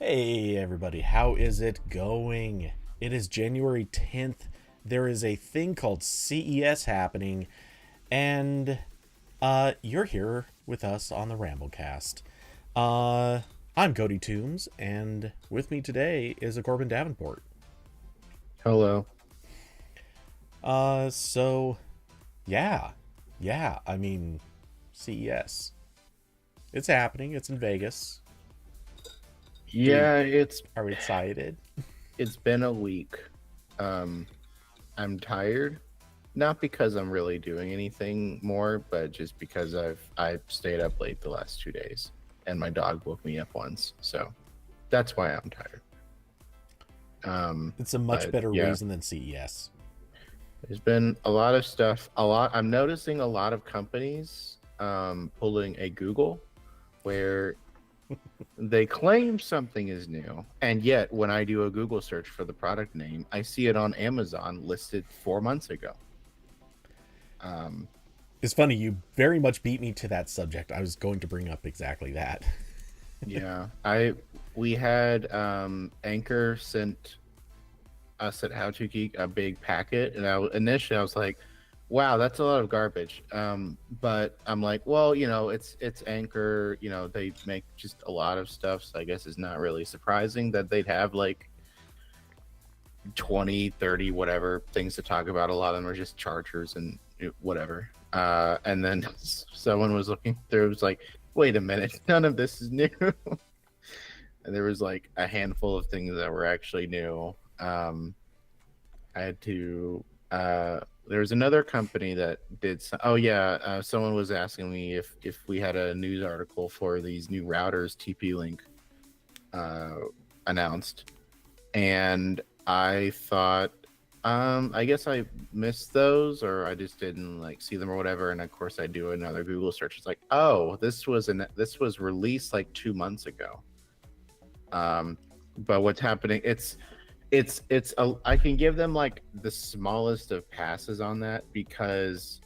Hey everybody, how is it going? It is January 10th. There is a thing called CES happening, and you're here with us on the RambleCast. Uh, I'm Cody Toombs, and with me today is a Corbin Davenport. Hello. So yeah, I mean, CES. It's happening. It's in Vegas. Do we? Yeah, Are we excited? it's been a week. Um, I'm tired, not because I'm really doing anything more, but just because I've stayed up late the last 2 days, and my dog woke me up once, so that's why I'm tired. It's a much But better yeah, reason than CES. there's been a lot of stuff. A lot. I'm noticing a lot of companies pulling a Google where they claim something is new, and yet when I do a Google search for the product name, I see it on Amazon listed 4 months ago. Um, It's funny, you very much beat me to that subject. I was going to bring up exactly that. yeah, I we had Anchor sent us at How to Geek a big packet, and initially I was like, "Wow, that's a lot of garbage." But I'm like, "Well, it's Anchor. They make just a lot of stuff, so I guess it's not really surprising that they'd have like 20, 30, whatever things to talk about. A lot of them are just chargers and whatever. And then someone was looking through, it was like, wait a minute, none of this is new. And there was like a handful of things that were actually new. I had to, there was another company that did some, oh yeah, someone was asking me if we had a news article for these new routers TP Link uh, announced, and I thought, I guess I missed those, or I just didn't like see them or whatever. And of course, I do another Google search. It's like, oh, this was released like 2 months ago. Um, but what's happening? I can give them like the smallest of passes on that because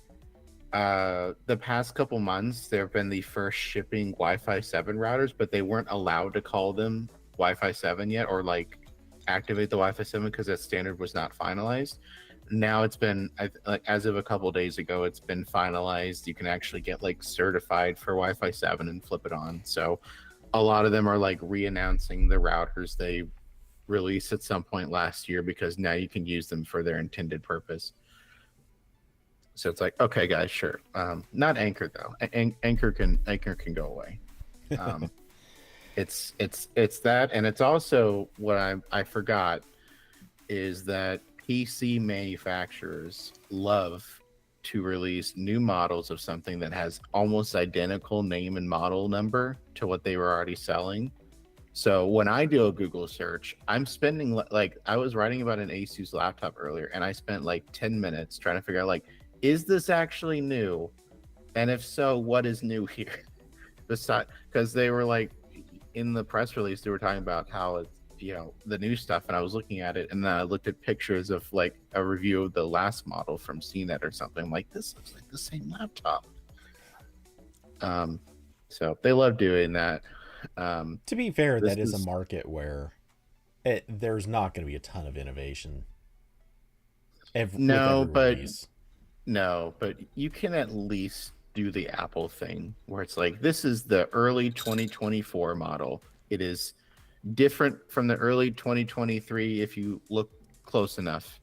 the past couple months there have been the first shipping Wi-Fi 7 routers, but they weren't allowed to call them Wi-Fi 7 yet, or like activate the Wi-Fi 7 because that standard was not finalized. Now it's been like as of a couple days ago, it's been finalized. You can actually get like certified for Wi-Fi 7 and flip it on. So a lot of them are like re-announcing the routers they released at some point last year because now you can use them for their intended purpose. So it's like, okay, guys, sure. Not Anchor though. Anchor can go away. Um, it's that, and it's also what I forgot is that PC manufacturers love to release new models of something that has almost identical name and model number to what they were already selling. So when I do a Google search, I'm spending like I was writing about an Asus laptop earlier, and I spent like 10 minutes trying to figure out like, is this actually new? And if so, what is new here? Besides, because they were like in the press release, they were talking about how it's the new stuff, and I was looking at it, and then I looked at pictures of like a review of the last model from CNET or something. I'm like, this looks like the same laptop. Um, so they love doing that. To be fair, This that is a is market where there's not going to be a ton of innovation with no, every but release. no, but you can at least do the Apple thing where it's like, this is the early 2024 model. It is different from the early 2023 if you look close enough.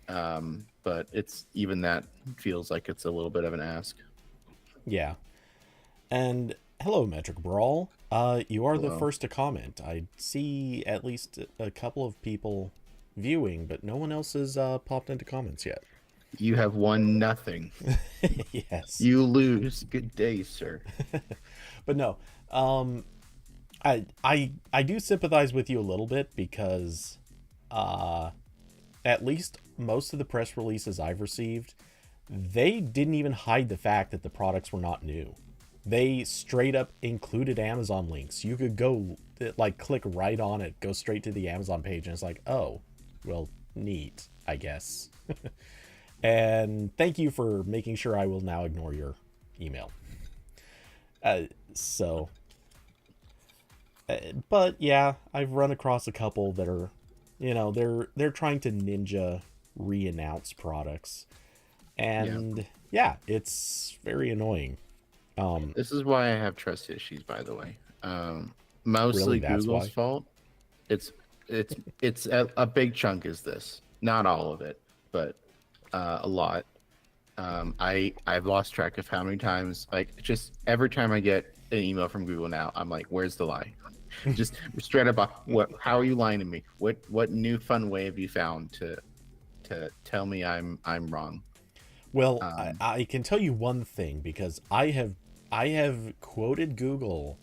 But it's even that feels like it's a little bit of an ask. Yeah. And hello, Metric Brawl. You are the Hello. first to comment. I see at least a couple of people viewing, but no one else has popped into comments yet. You have won nothing. Yes. You lose. Good day, sir. But no, um, I do sympathize with you a little bit because uh, at least most of the press releases I've received, they didn't even hide the fact that the products were not new. They straight up included Amazon links. You could go like click right on it, go straight to the Amazon page, and it's like, oh, well, neat, I guess. And thank you for making sure I will now ignore your email. Uh, so But yeah, I've run across a couple that are, they're trying to ninja re-announce products, Yeah. and yeah, it's very annoying. This is why I have trust issues, by the way. Really, Mostly that's Google's why. fault. It's it's a big chunk is this. Not all of it, but a lot. I've lost track of how many times, like, just every time I get an email from Google now, I'm like, where's the lie? Just straight up, what? How are you lying to me? What new fun way have you found to tell me I'm wrong? Well, Um, I can tell you one thing because I have quoted Google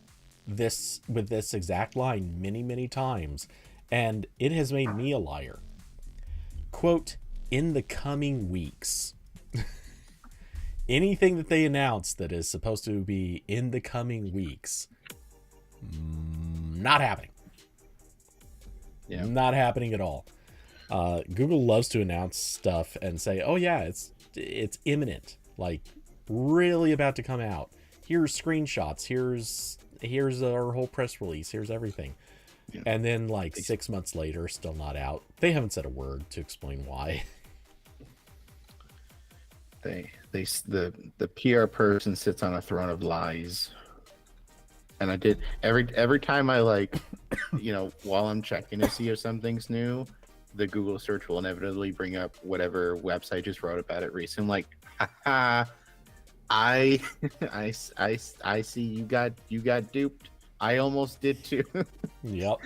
this with this exact line many many times, and it has made me a liar. Quote, in the coming weeks. Anything that they announce that is supposed to be in the coming weeks, not happening. yeah, Not happening at all. Google loves to announce stuff and say, "Oh yeah, it's imminent, like really about to come out. Here's screenshots. Here's our whole press release. Here's everything." yeah. And then like 6 months later, still not out. They haven't said a word to explain why. The PR person sits on a throne of lies, and I did every time I like, while I'm checking to see if something's new, the Google search will inevitably bring up whatever website just wrote about it recently. Like, haha, I, I see you got duped. I almost did too. Yep.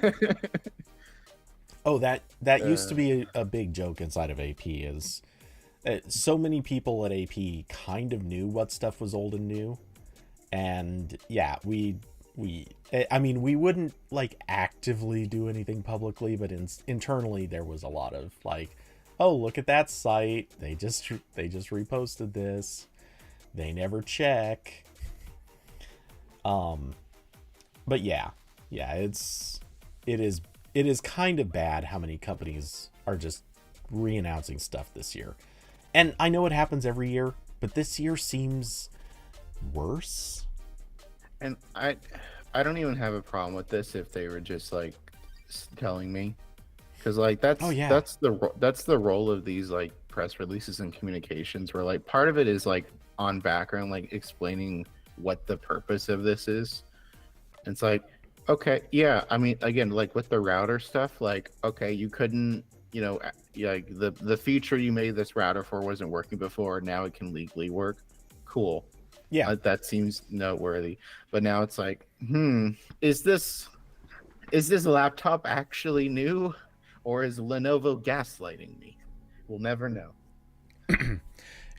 Oh, that used to uh, be a big joke inside of AP is so many people at AP kind of knew what stuff was old and new, and yeah, I mean, we wouldn't like actively do anything publicly, but internally there was a lot of like, oh, look at that site, they just reposted this, they never check. um but yeah, yeah, it is kind of bad how many companies are just re-announcing stuff this year. And I know it happens every year, but this year seems worse. and I don't even have a problem with this if they were just like telling me, because like Oh that's yeah. that's the that's the role of these like press releases and communications, where like part of it is like on background, like explaining what the purpose of this is. It's like, okay, yeah, I mean, again, like with the router stuff, like, okay, you couldn't, like the feature you made this router for wasn't working before, now it can legally work. Cool. Yeah. That seems noteworthy. But now it's like, is this laptop actually new, or is Lenovo gaslighting me? We'll never know.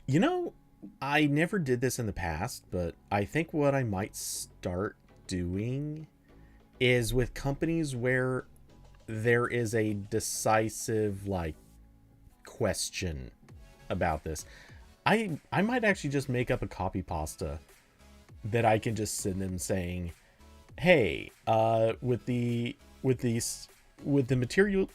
You know, I never did this in the past, but I think what I might start doing is with companies where there is a decisive like question about this. I might actually just make up a copy pasta that I can just send them saying, "Hey, with the material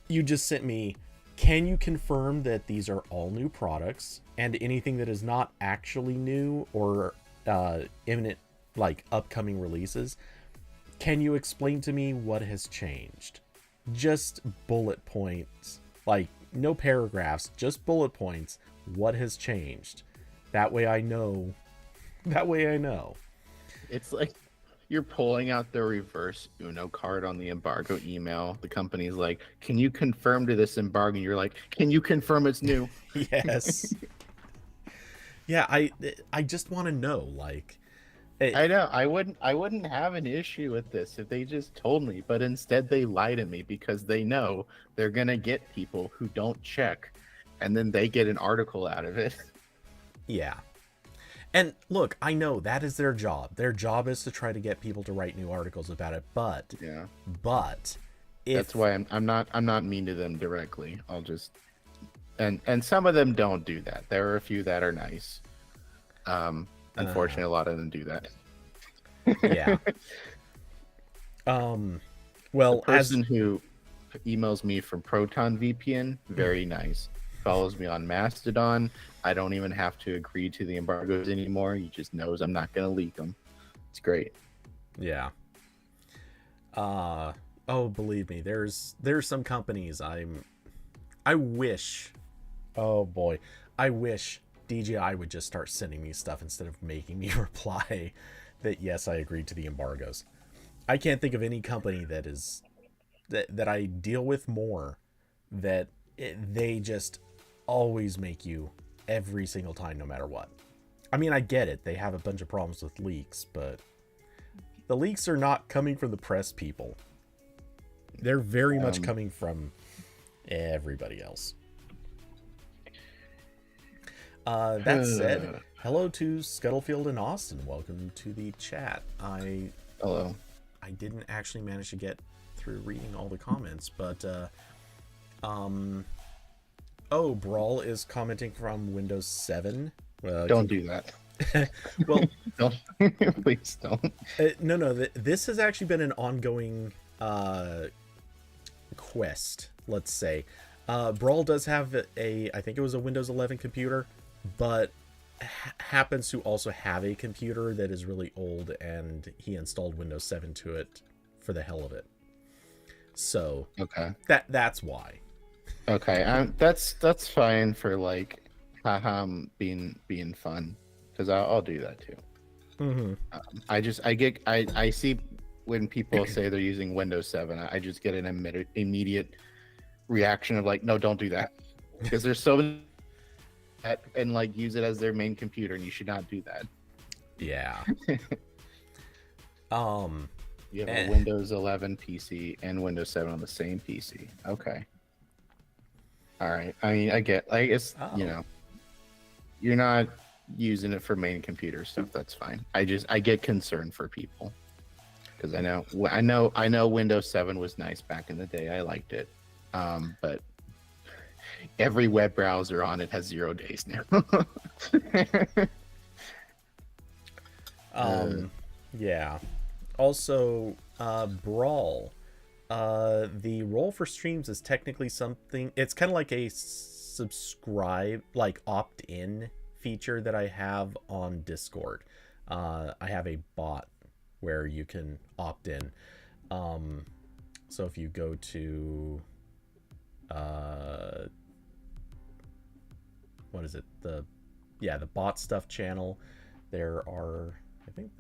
you just sent me, can you confirm that these are all new products and anything that is not actually new or imminent, like upcoming releases? Can you explain to me what has changed? Just bullet points, like no paragraphs, just bullet points. What has changed? That way I know. That way I know." It's like you're pulling out the reverse Uno card on the embargo email. The company's like, "Can you confirm to this embargo?" And you're like, "Can you confirm it's new?" Yes. Yeah, I just want to know, like, it, I know. I wouldn't have an issue with this if they just told me, but instead they lie to me because they know they're gonna get people who don't check, and then they get an article out of it. yeah. And look, I know that is their job. Their job is to try to get people to write new articles about it, but Yeah. but That's if why I'm not mean to them directly. I'll just and some of them don't do that. There are a few that are nice. Unfortunately, a lot of them do that. yeah. The Well, as person who emails me from Proton VPN, very nice. Follows me on Mastodon. I don't even have to agree to the embargoes anymore. He just knows I'm not going to leak them. It's great. yeah. Oh, believe me, there's some companies I wish, oh boy, I wish DJI would just start sending me stuff instead of making me reply that yes, I agreed to the embargoes. I can't think of any company that I deal with more that they just always make you every single time, no matter what. I mean, I get it. They have a bunch of problems with leaks, but the leaks are not coming from the press people. They're very much Um, coming from everybody else. That said, hello to Scuttlefield and Austin. Welcome to the chat. hello. I didn't actually manage to get through reading all the comments, but um, oh, Brawl is commenting from Windows 7. Don't do that. Well, Don't. Please don't. no. This has actually been an ongoing quest. Let's say, Brawl does have I think it was a Windows 11 computer, but happens to also have a computer that is really old, and he installed Windows 7 to it for the hell of it. So Okay. that's why. Okay. That's fine for like, haha, being fun, because I'll do that too. Mm-hmm. I see when people say they're using Windows 7, I just get an immediate reaction of like, no, don't do that, because there's so many that and like use it as their main computer, and you should not do that. Yeah. You have eh, a Windows 11 PC and Windows 7 on the same PC. Okay. All right. I mean, I get, like, it's, oh. you're not using it for main computer stuff. That's fine. I get concerned for people, because I know Windows 7 was nice back in the day. I liked it. But every web browser on it has 0 days now. Yeah. Also, Brawl. The role for streams is technically something. It's kind of like a subscribe, like opt-in feature that I have on Discord. I have a bot where you can opt in. So if you go to, uh, what is it? The bot stuff channel. There are, I think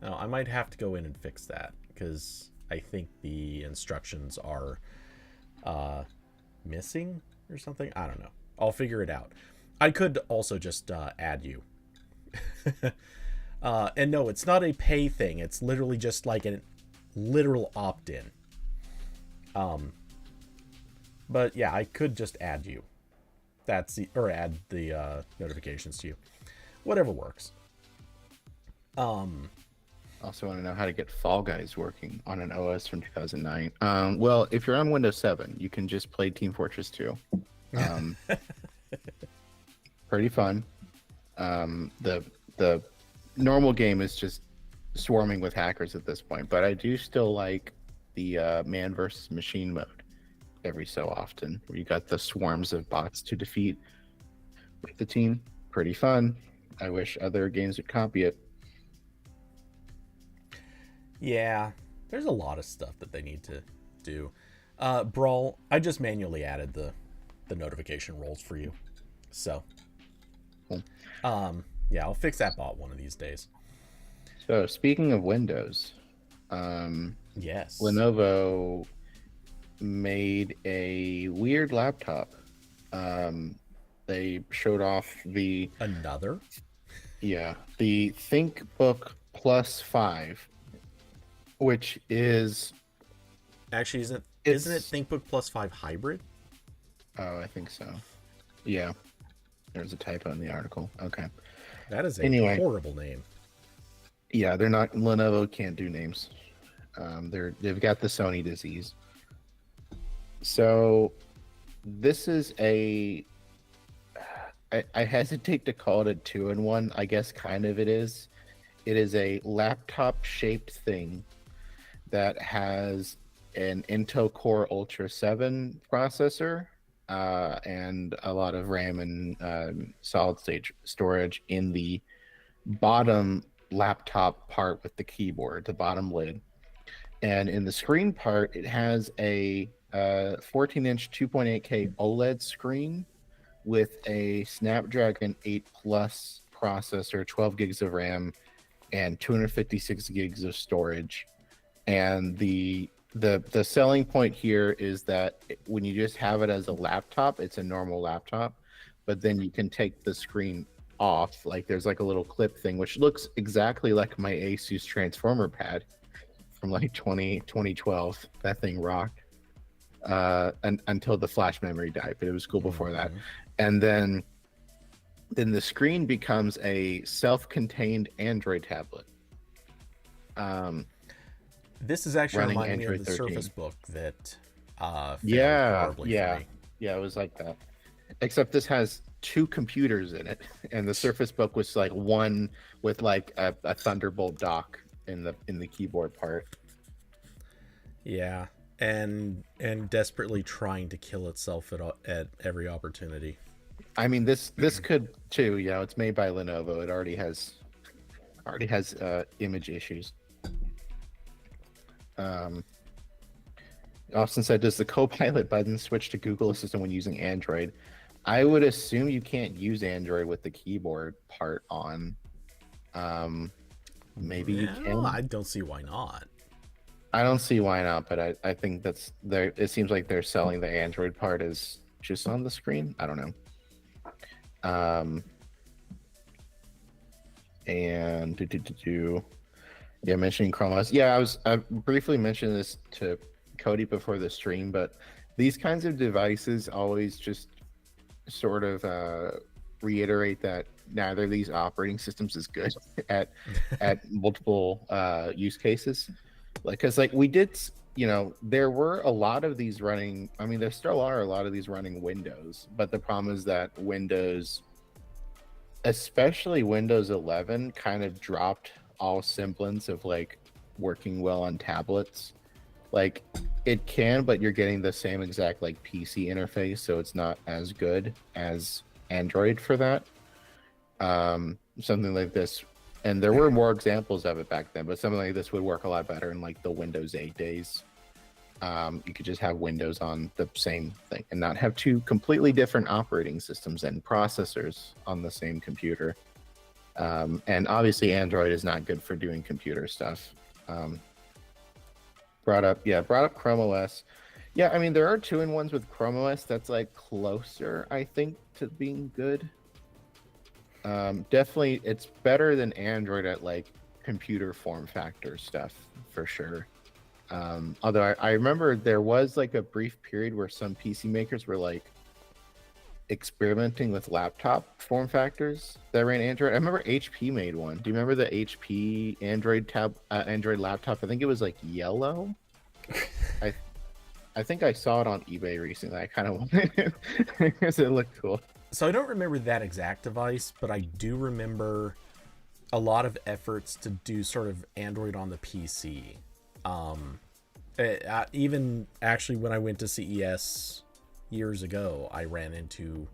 no, I might have to go in and fix that because I think the instructions are missing or something. I don't know. I'll figure it out. I could also just add you. And no, it's not a pay thing. It's literally just like a literal opt-in. But yeah, I could just add you. Or add the notifications to you. Whatever works. Also want to know how to get Fall Guys working on an OS from 2009. Well, if you're on Windows 7, you can just play Team Fortress 2. Pretty fun. The normal game is just swarming with hackers at this point, but I do still like the man versus machine mode every so often, where you got the swarms of bots to defeat with the team. Pretty fun. I wish other games would copy it. Yeah, there's a lot of stuff that they need to do. Brawl, I just manually added the notification roles for you. So, Cool. yeah, I'll fix that bot one of these days. So speaking of Windows, Yes. Lenovo made a weird laptop. They showed off the Another? the ThinkBook Plus 5, which is Actually, isn't it ThinkBook Plus 5 hybrid? Oh, I think so. Yeah, there's a typo in the article. Okay. That is a Anyway. horrible name. Yeah, they're not. Lenovo can't do names. They've got the Sony disease. So this is I hesitate to call it a 2-in-1. I guess kind of it is. It is a laptop shaped thing that has an Intel Core Ultra 7 processor and a lot of RAM and solid state storage in the bottom laptop part with the keyboard, the bottom lid. And in the screen part, it has a 14-inch 2.8K OLED screen with a Snapdragon 8 Plus processor, 12 gigs of RAM, and 256 gigs of storage. And the selling point here is that when you just have it as a laptop, it's a normal laptop, but then you can take the screen off. Like there's like a little clip thing, which looks exactly like my Asus Transformer pad from like 2012. That thing rocked until the flash memory died, but it was cool before that. And then the screen becomes a self-contained Android tablet. This is actually Running reminding me of Android the 13. Surface Book that failed Yeah, horribly for me. yeah, it was like that. Except this has two computers in it, and the Surface Book was like one with like a Thunderbolt dock in the keyboard part. Yeah, and desperately trying to kill itself at every opportunity. I mean, this could too. You know, it's made by Lenovo. It already has image issues. Austin said, "Does the Copilot button switch to Google Assistant when using Android?" I would assume you can't use Android with the keyboard part on. Maybe you can. I don't see why not. I don't see why not, but I think that's there. It seems like they're selling the Android part as just on the screen. I don't know. And yeah, mentioning Chrome OS. Yeah, I briefly mentioned this to Cody before the stream, but these kinds of devices always just sort of reiterate that neither of these operating systems is good at multiple use cases. Like, because like we did, you know, there were a lot of these running. I mean, there still are a lot of these running Windows, but the problem is that Windows, especially Windows 11, kind of dropped all semblance of like working well on tablets. Like it can, but you're getting the same exact like PC interface, so it's not as good as Android for that. Something like this, and there were more examples of it back then, but something like this would work a lot better in like the Windows 8 days. You could just have Windows on the same thing and not have two completely different operating systems and processors on the same computer. And obviously Android is not good for doing computer stuff. Brought up Chrome OS. Yeah, I mean, there are 2-in-1s with Chrome OS that's like closer, I think, to being good. Definitely, it's better than Android at like computer form factor stuff for sure. Although I remember there was like a brief period where some PC makers were like experimenting with laptop form factors that ran Android. I remember HP made one. Do you remember the HP Android laptop? I think it was like yellow. I think I saw it on eBay recently. I kind of wanted it because it looked cool. So I don't remember that exact device, but I do remember a lot of efforts to do sort of Android on the PC. Even actually when I went to CES years ago, I ran into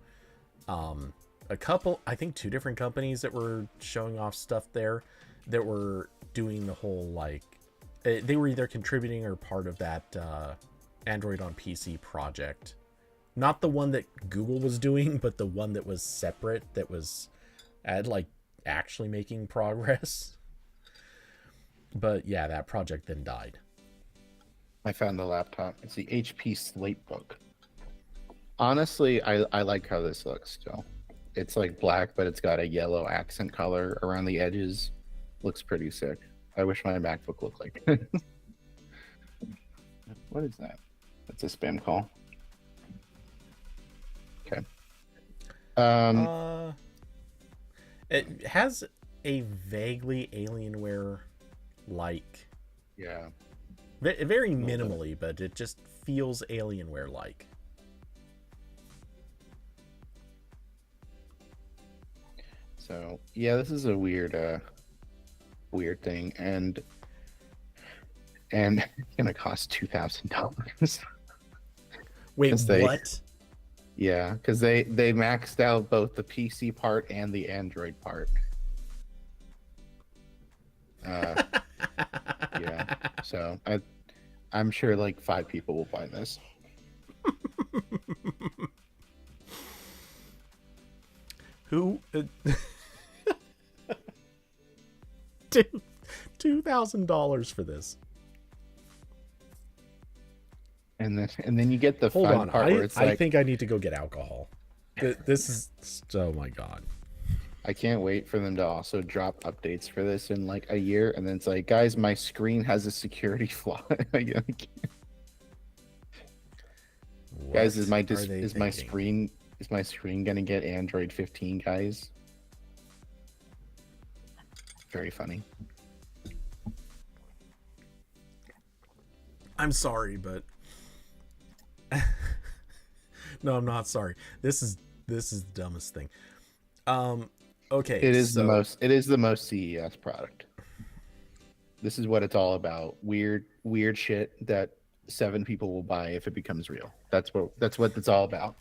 a couple, I think 2 different companies that were showing off stuff there that were doing the whole like they were either contributing or part of that Android on PC project. Not the one that Google was doing, but the one that was separate, that was like actually making progress. But yeah, that project then died. I found the laptop. It's the HP Slate Book. Honestly, I like how this looks still. It's like black, but it's got a yellow accent color around the edges. Looks pretty sick. I wish my MacBook looked like it. What is that? That's a spam call. Okay. It has a vaguely Alienware like. Yeah. Very minimally, but it just feels Alienware like. So yeah, this is a weird thing, and it's gonna cost $2,000. Wait, what? Yeah, because they maxed out both the PC part and the Android part. Uh, yeah. So I'm sure like 5 people will buy this. Who? $2,000 for this. And then you get the Hold fun on. part where it's I like, think I need to go get alcohol. This is, oh my God. I can't wait for them to also drop updates for this in like a year, and then it's like, guys, my screen has a security flaw. Guys, is What are they my thinking? screen gonna get Android 15, guys? Very funny. I'm sorry, but no, I'm not sorry. This is the dumbest thing. Okay, It is so the most CES product. This is what it's all about. Weird shit that 7 people will buy if it becomes real. That's what it's all about.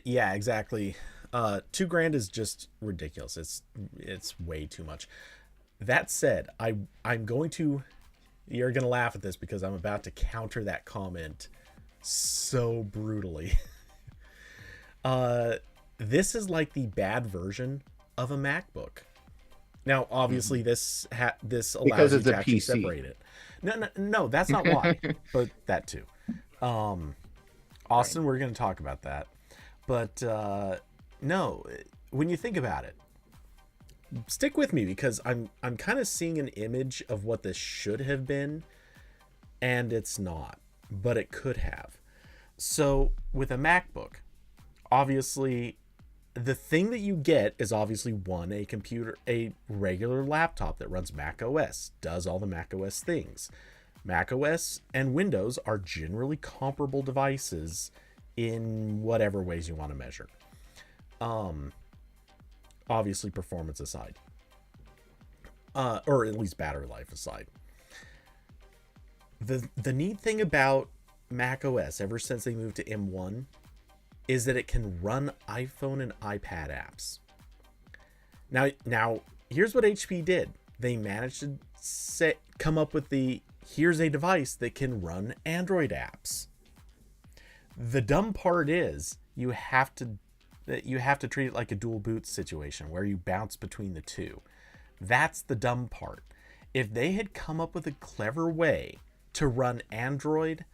yeah, exactly. $2,000 is just ridiculous. It's way too much. That said, I'm going to, you're gonna laugh at this because I'm about to counter that comment so brutally. This is like the bad version of a MacBook. Now, obviously, this Because allows you it's to a actually PC. separate it. No, that's not why, but that too. Austin, we're going to talk about that, but no, when you think about it, stick with me because I'm kind of seeing an image of what this should have been, and it's not, but it could have. So with a MacBook, obviously the thing that you get is obviously a regular laptop that runs Mac OS, does all the Mac OS things. Mac OS and Windows are generally comparable devices in whatever ways you want to measure. Obviously performance aside. Or at least battery life aside. The neat thing about Mac OS ever since they moved to M1 is that it can run iPhone and iPad apps. Now here's what HP did. They managed to come up with here's a device that can run Android apps. The dumb part is you have to treat it like a dual boot situation where you bounce between the two. That's the dumb part. If they had come up with a clever way to run Android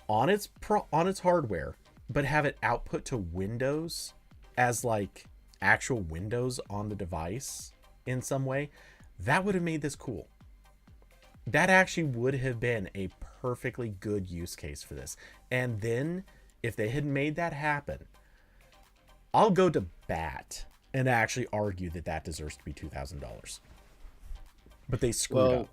on its hardware, but have it output to Windows as like actual Windows on the device in some way, that would have made this cool. That actually would have been a perfectly good use case for this. And then if they had made that happen, I'll go to bat and actually argue that deserves to be $2,000. But they screwed up.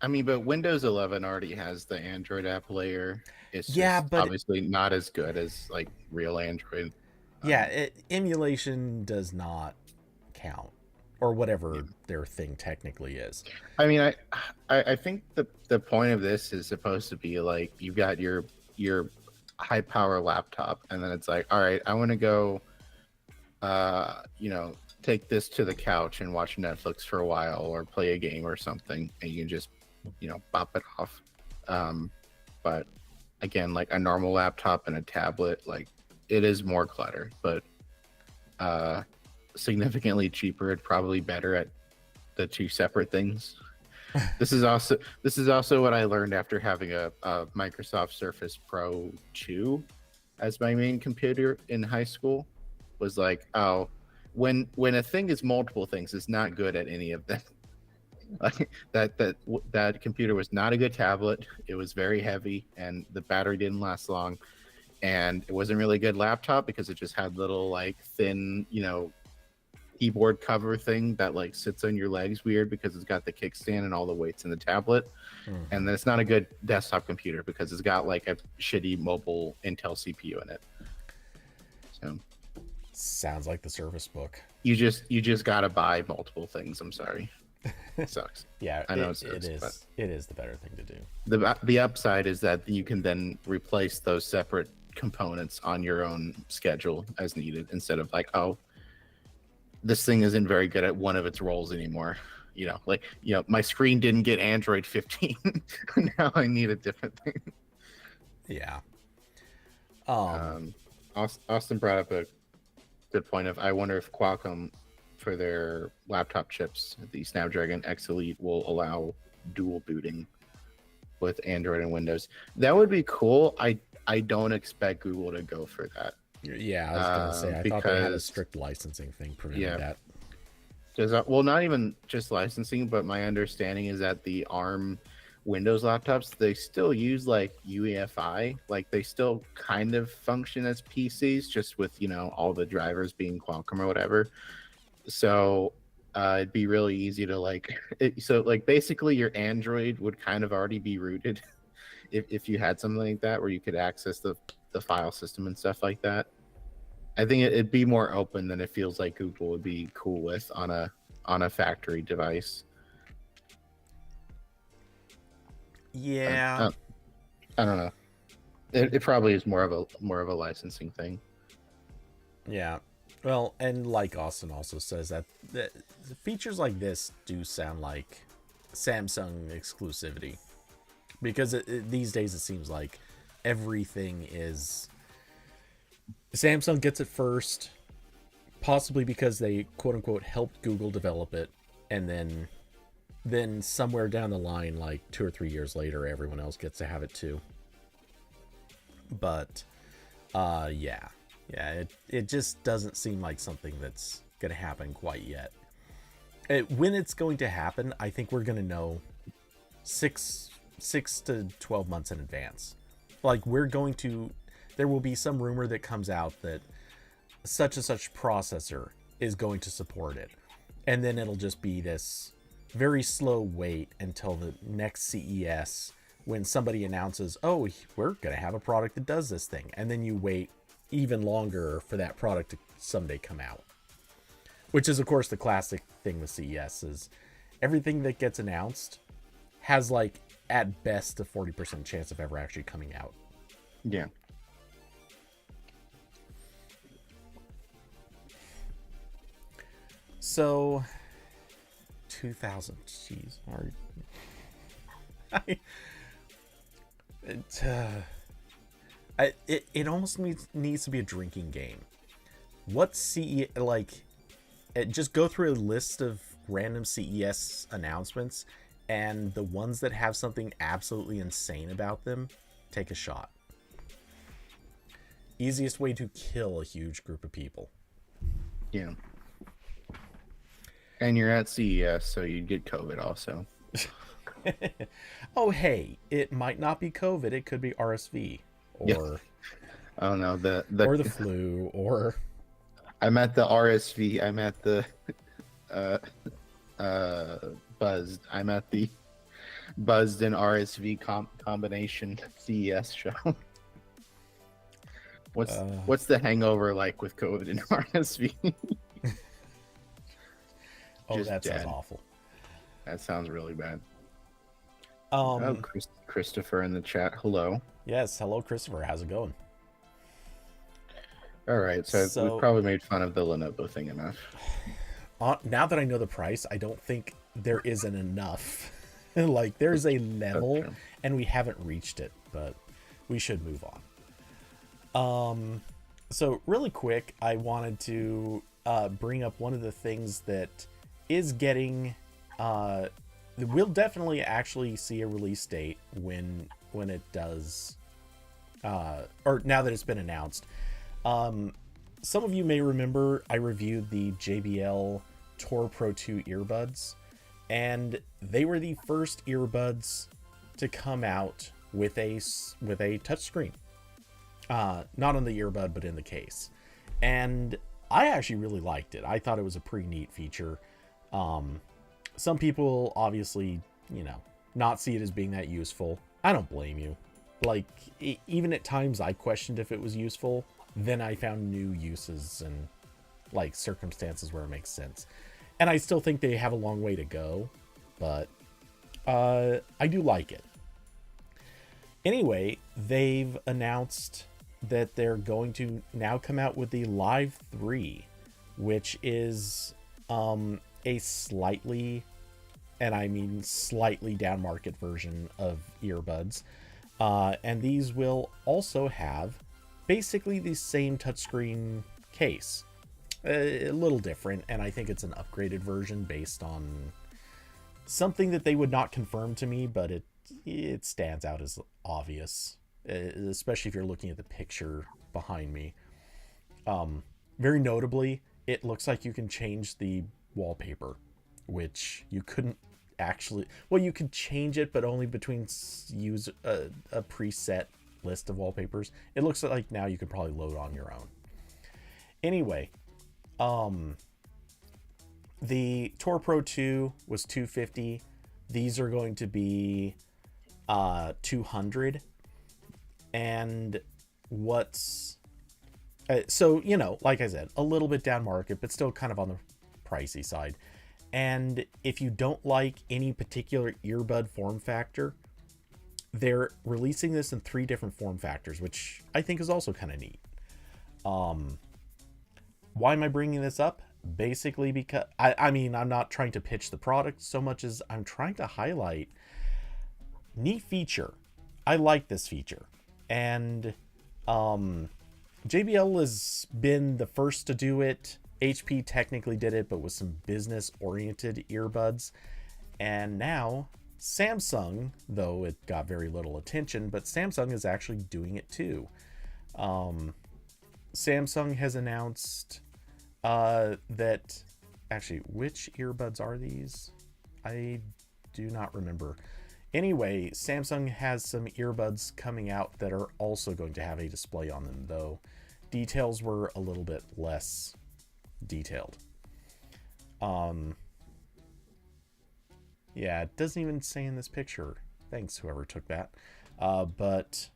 I mean, but Windows 11 already has the Android app layer. It's just but obviously not as good as like real Android. Emulation does not count, or whatever their thing technically is. I mean, I think the point of this is supposed to be like you've got your high power laptop, and then it's like, all right, I want to go, take this to the couch and watch Netflix for a while or play a game or something, and you can just, pop it off. But again, like a normal laptop and a tablet, like it is more clutter, but significantly cheaper and probably better at the two separate things. This is also what I learned after having a Microsoft Surface Pro 2 as my main computer in high school. Was like, oh, when a thing is multiple things, it's not good at any of them. Like that computer was not a good tablet. It was very heavy, and the battery didn't last long. And it wasn't really a good laptop because it just had little like thin, keyboard cover thing that like sits on your legs weird because it's got the kickstand and all the weights in the tablet. And then it's not a good desktop computer because it's got like a shitty mobile Intel CPU in it. So sounds like the Surface Book. You just gotta buy multiple things. I'm sorry. It sucks. Yeah, I know it is. It is the better thing to do. The upside is that you can then replace those separate components on your own schedule as needed, instead of like, oh, this thing isn't very good at one of its roles anymore. my screen didn't get Android 15. Now I need a different thing. Yeah. Austin brought up a good point of, I wonder if Qualcomm, for their laptop chips, the Snapdragon X Elite, will allow dual booting with Android and Windows. That would be cool. I don't expect Google to go for that. Yeah, I was gonna say, I thought they had a strict licensing thing preventing that. Well, not even just licensing, but my understanding is that the ARM Windows laptops, they still use like UEFI, like they still kind of function as PCs, just with all the drivers being Qualcomm or whatever. So it'd be really easy to basically your Android would kind of already be rooted if you had something like that where you could access the file system and stuff like that. I think it'd be more open than it feels like Google would be cool with on a factory device. Yeah. I don't know. It probably is more of a licensing thing. Yeah. Well, and like Austin also says, that features like this do sound like Samsung exclusivity, because these days it seems like everything is Samsung gets it first, possibly because they quote unquote helped Google develop it, and then somewhere down the line, like 2 or 3 years later, everyone else gets to have it too. But yeah, it just doesn't seem like something that's gonna happen quite yet. When it's going to happen, I think we're gonna know 6 to 12 months in advance. Like, there will be some rumor that comes out that such and such processor is going to support it, and then it'll just be this very slow wait until the next CES, when somebody announces, oh, we're going to have a product that does this thing. And then you wait even longer for that product to someday come out. Which is, of course, the classic thing with CES is everything that gets announced has, like, at best a 40% chance of ever actually coming out. Yeah. So, 2000, jeez, it almost needs to be a drinking game. What just go through a list of random CES announcements, and the ones that have something absolutely insane about them, take a shot. Easiest way to kill a huge group of people. Yeah. And you're at CES, so you'd get COVID also. Oh, hey, it might not be COVID. It could be RSV or oh no, or the flu, or I'm at the RSV. I'm at the buzzed. I'm at the buzzed and RSV combination CES show. What's the hangover like with COVID and RSV? Oh, that sounds awful. That sounds really bad. Oh, Christopher in the chat. Hello. Yes, hello, Christopher. How's it going? All right, so we've probably made fun of the Lenovo thing enough. Now that I know the price, I don't think there isn't enough. Like, there's a level, and we haven't reached it, but we should move on. So really quick, I wanted to bring up one of the things that is getting we'll definitely actually see a release date when it does, or now that it's been announced. Some of you may remember I reviewed the JBL Tour Pro 2 earbuds, and they were the first earbuds to come out with a touchscreen, not on the earbud but in the case, and I actually really liked it. I thought it was a pretty neat feature. Some people obviously, not see it as being that useful. I don't blame you. Like, even at times I questioned if it was useful. Then I found new uses and like circumstances where it makes sense. And I still think they have a long way to go, but I do like it. Anyway, they've announced that they're going to now come out with the Live 3, which is a slightly and I mean slightly down market version of earbuds. And these will also have basically the same touchscreen case. A little different, and I think it's an upgraded version based on something that they would not confirm to me, but it stands out as obvious, especially if you're looking at the picture behind me. Very notably, it looks like you can change the wallpaper, which you couldn't actually. Well, you could change it, but only between use a preset list of wallpapers. It looks like now you can probably load on your own. Anyway, the Tour Pro 2 was $250. These are going to be $200. And what's so, you know, like I said, a little bit down market, but still kind of on the pricey side. And if you don't like any particular earbud form factor, they're releasing this in 3 different form factors, which I think is also kind of neat. Why am I bringing this up? Basically because I mean, I'm not trying to pitch the product so much as I'm trying to highlight neat feature. I like this feature. And JBL has been the first to do it. HP technically did it, but with some business-oriented earbuds. And now Samsung, though it got very little attention, but Samsung is actually doing it too. Samsung has announced that... Actually, which earbuds are these? I do not remember. Anyway, Samsung has some earbuds coming out that are also going to have a display on them, though details were a little bit less detailed. Yeah, it doesn't even say in this picture. Thanks, whoever took that. But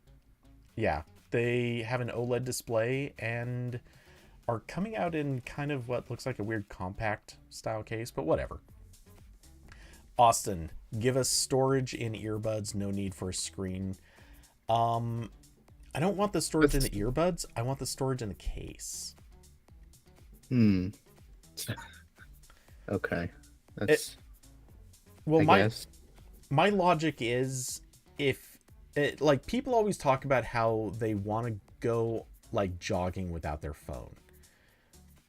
yeah, they have an OLED display and are coming out in kind of what looks like a weird compact style case, but whatever. Austin, give us storage in earbuds, no need for a screen. I don't want the storage in the earbuds. I want the storage in the case. Okay. That's... Well, my logic is like people always talk about how they want to go like jogging without their phone.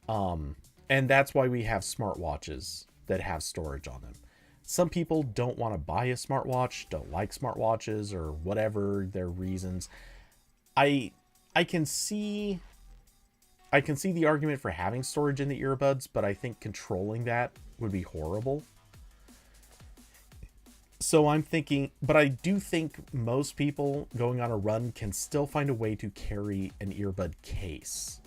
And that's why we have smartwatches that have storage on them. Some people don't want to buy a smartwatch, don't like smartwatches, or whatever their reasons. I can see the argument for having storage in the earbuds, but I think controlling that would be horrible. So I'm thinking, but I do think most people going on a run can still find a way to carry an earbud case.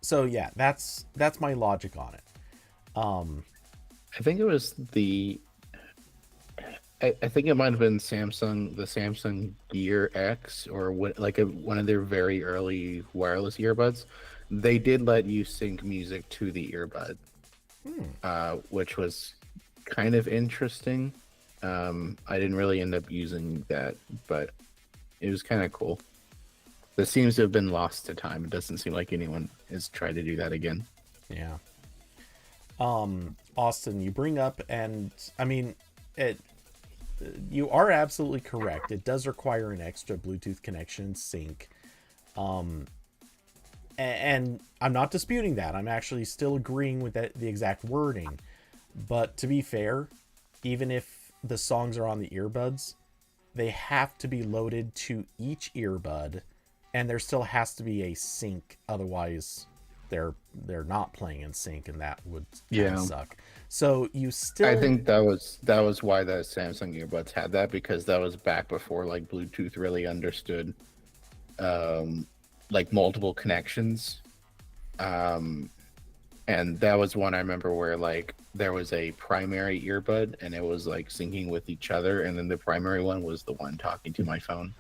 So yeah, that's my logic on it. I think it was I think it might have been the Samsung Gear X, or one of their very early wireless earbuds. They did let you sync music to the earbud, which was kind of interesting. I didn't really end up using that, but it was kind of cool. That seems to have been lost to time. It doesn't seem like anyone has tried to do that again. Yeah. Austin, you bring up, and I mean, you are absolutely correct. It does require an extra Bluetooth connection sync. And I'm not disputing that. I'm actually still agreeing with the exact wording. But to be fair, even if the songs are on the earbuds, they have to be loaded to each earbud, and there still has to be a sync. Otherwise, they're not playing in sync, and that would suck. So you still... I think that was why the Samsung earbuds had that, because that was back before like Bluetooth really understood like multiple connections. And that was one I remember where like there was a primary earbud and it was like syncing with each other, and then the primary one was the one talking to my phone.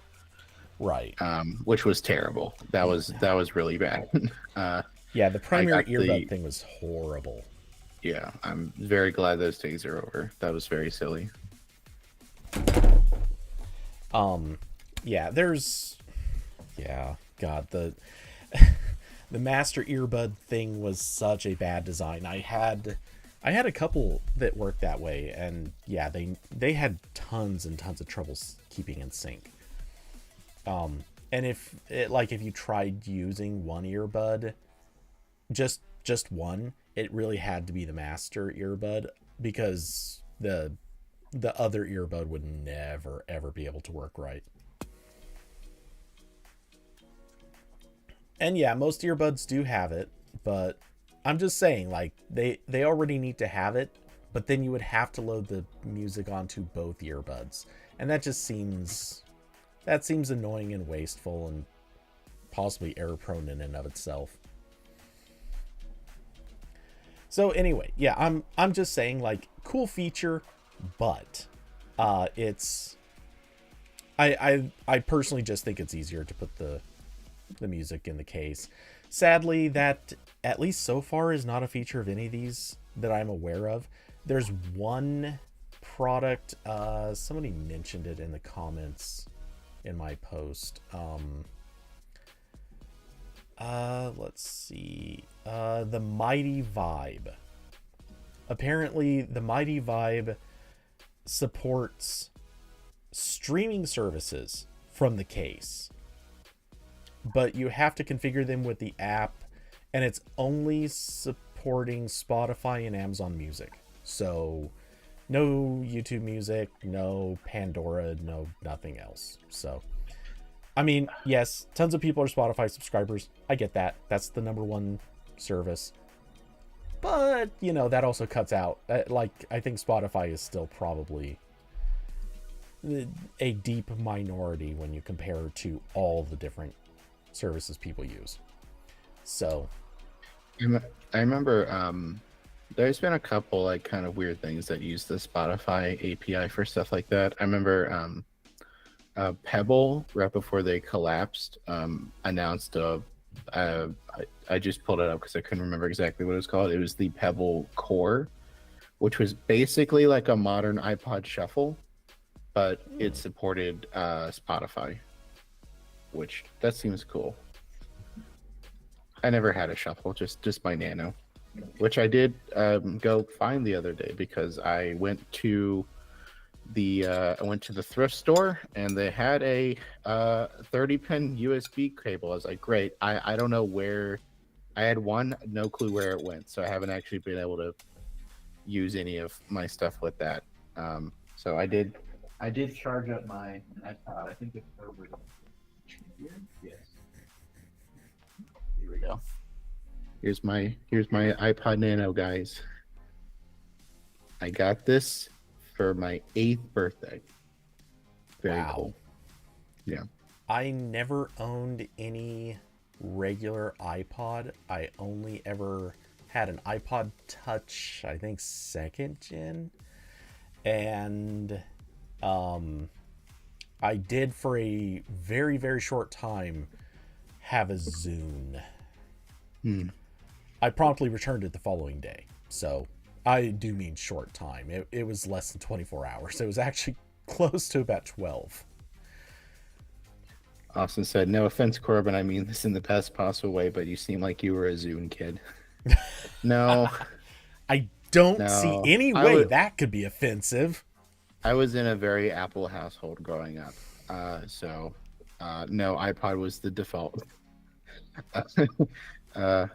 Right. Which was terrible. That was really bad. Yeah, the primary earbud thing was horrible. Yeah, I'm very glad those days are over. That was very silly. Yeah, God, The master earbud thing was such a bad design. I had a couple that worked that way, and yeah, they had tons and tons of troubles keeping in sync. And if you tried using one earbud, just one, it really had to be the master earbud, because the other earbud would never ever be able to work right. And yeah, most earbuds do have it, but I'm just saying, like, they already need to have it, but then you would have to load the music onto both earbuds. And that seems annoying and wasteful and possibly error prone in and of itself. So anyway, yeah, I'm just saying, like, cool feature, but it's I personally just think it's easier to put the music in the case. Sadly, that, at least so far, is not a feature of any of these that I'm aware of. There's one product, somebody mentioned it in the comments in my post. Let's see. The Mighty Vibe. Apparently, the Mighty Vibe supports streaming services from the case, but you have to configure them with the app, and it's only supporting Spotify and Amazon Music. So no YouTube Music, no Pandora, no nothing else. So I mean, yes, tons of people are Spotify subscribers. I get that. That's the number one service. But, that also cuts out. I think Spotify is still probably a deep minority when you compare to all the different services people use. So I remember there's been a couple like kind of weird things that use the Spotify API for stuff like that. I remember Pebble, right before they collapsed, announced I just pulled it up because I couldn't remember exactly what it was called. It was the Pebble Core, which was basically like a modern iPod Shuffle, but it supported Spotify, which that seems cool. I never had a Shuffle, just my Nano, which I did go find the other day because I went to the thrift store and they had a 30-pin USB cable. I was like, great. I don't know where. I had one, no clue where it went, so I haven't actually been able to use any of my stuff with that. So I did charge up my iPod. I think it's over here. Yes. Here we go. Here's my iPod Nano, guys. I got this for my 8th birthday. Very cool. Yeah. I never owned any regular iPod. I only ever had an iPod Touch, I think 2nd gen. And I did for a very, very short time have a Zune. I promptly returned it the following day. So I do mean short time. It was less than 24 hours. It was actually close to about 12. Austin said, no offense, Corbin, I mean this in the best possible way, but you seem like you were a Zune kid. No. I don't see any way that could be offensive. I was in a very Apple household growing up. So no, iPod was the default.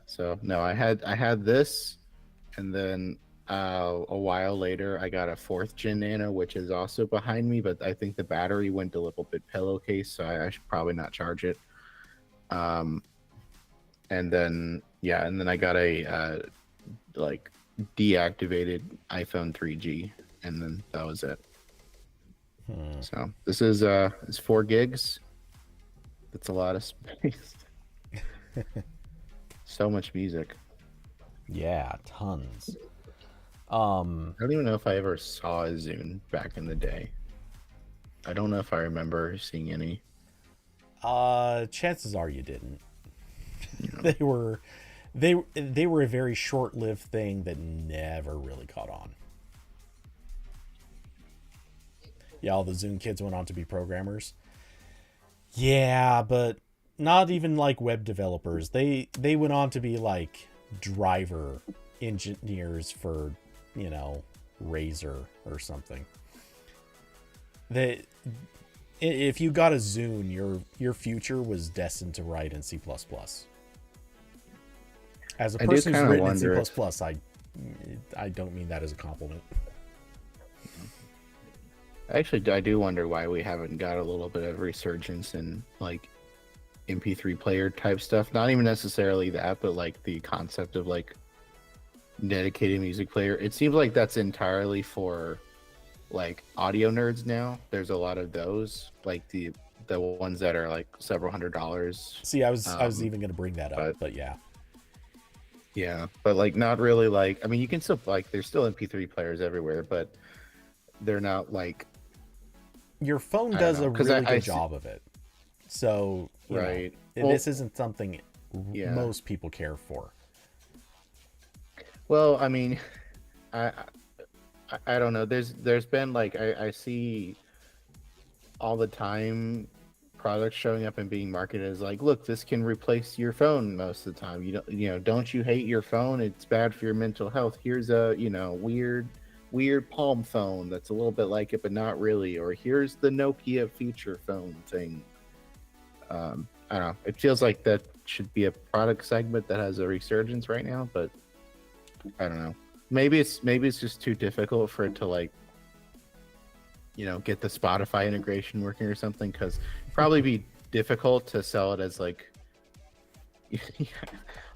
So no, I had this, and then a while later I got a 4th gen Nano, which is also behind me, but I think the battery went a little bit pillowcase, so I should probably not charge it. And then I got a like deactivated iPhone 3G, and then that was it. So this is it's 4 gigs. That's a lot of space. So much music. Yeah, tons. I don't even know if I ever saw a Zune back in the day. I don't know if I remember seeing any. Chances are you didn't. Yeah. They were a very short-lived thing that never really caught on. Yeah, all the Zune kids went on to be programmers. Yeah, but not even like web developers. They went on to be like driver engineers for, you know, Razer or something. They, if you got a Zune, your future was destined to write in C++. As a I do person who's kind of written in C++, wonder if I don't mean that as a compliment. actually I do wonder why we haven't got a little bit of resurgence in like MP3 player type stuff. Not even necessarily that, but like the concept of like dedicated music player. It seems like that's entirely for like audio nerds now. There's a lot of those, like the ones that are like several $100s. See, I was even going to bring that up, but yeah. Yeah, but like not really like, I mean, you can still like, there's still MP3 players everywhere, but they're not like, your phone does a really good job of it. So, right. Well, this isn't something most people care for. Well, I mean, I don't know. There's been like I see all the time products showing up and being marketed as like, look, this can replace your phone most of the time. Don't you hate your phone? It's bad for your mental health. Here's a, weird palm phone that's a little bit like it, but not really. Or here's the Nokia feature phone thing. I don't know. It feels like that should be a product segment that has a resurgence right now, but I don't know. Maybe it's just too difficult for it to like, get the Spotify integration working or something, because probably be difficult to sell it as like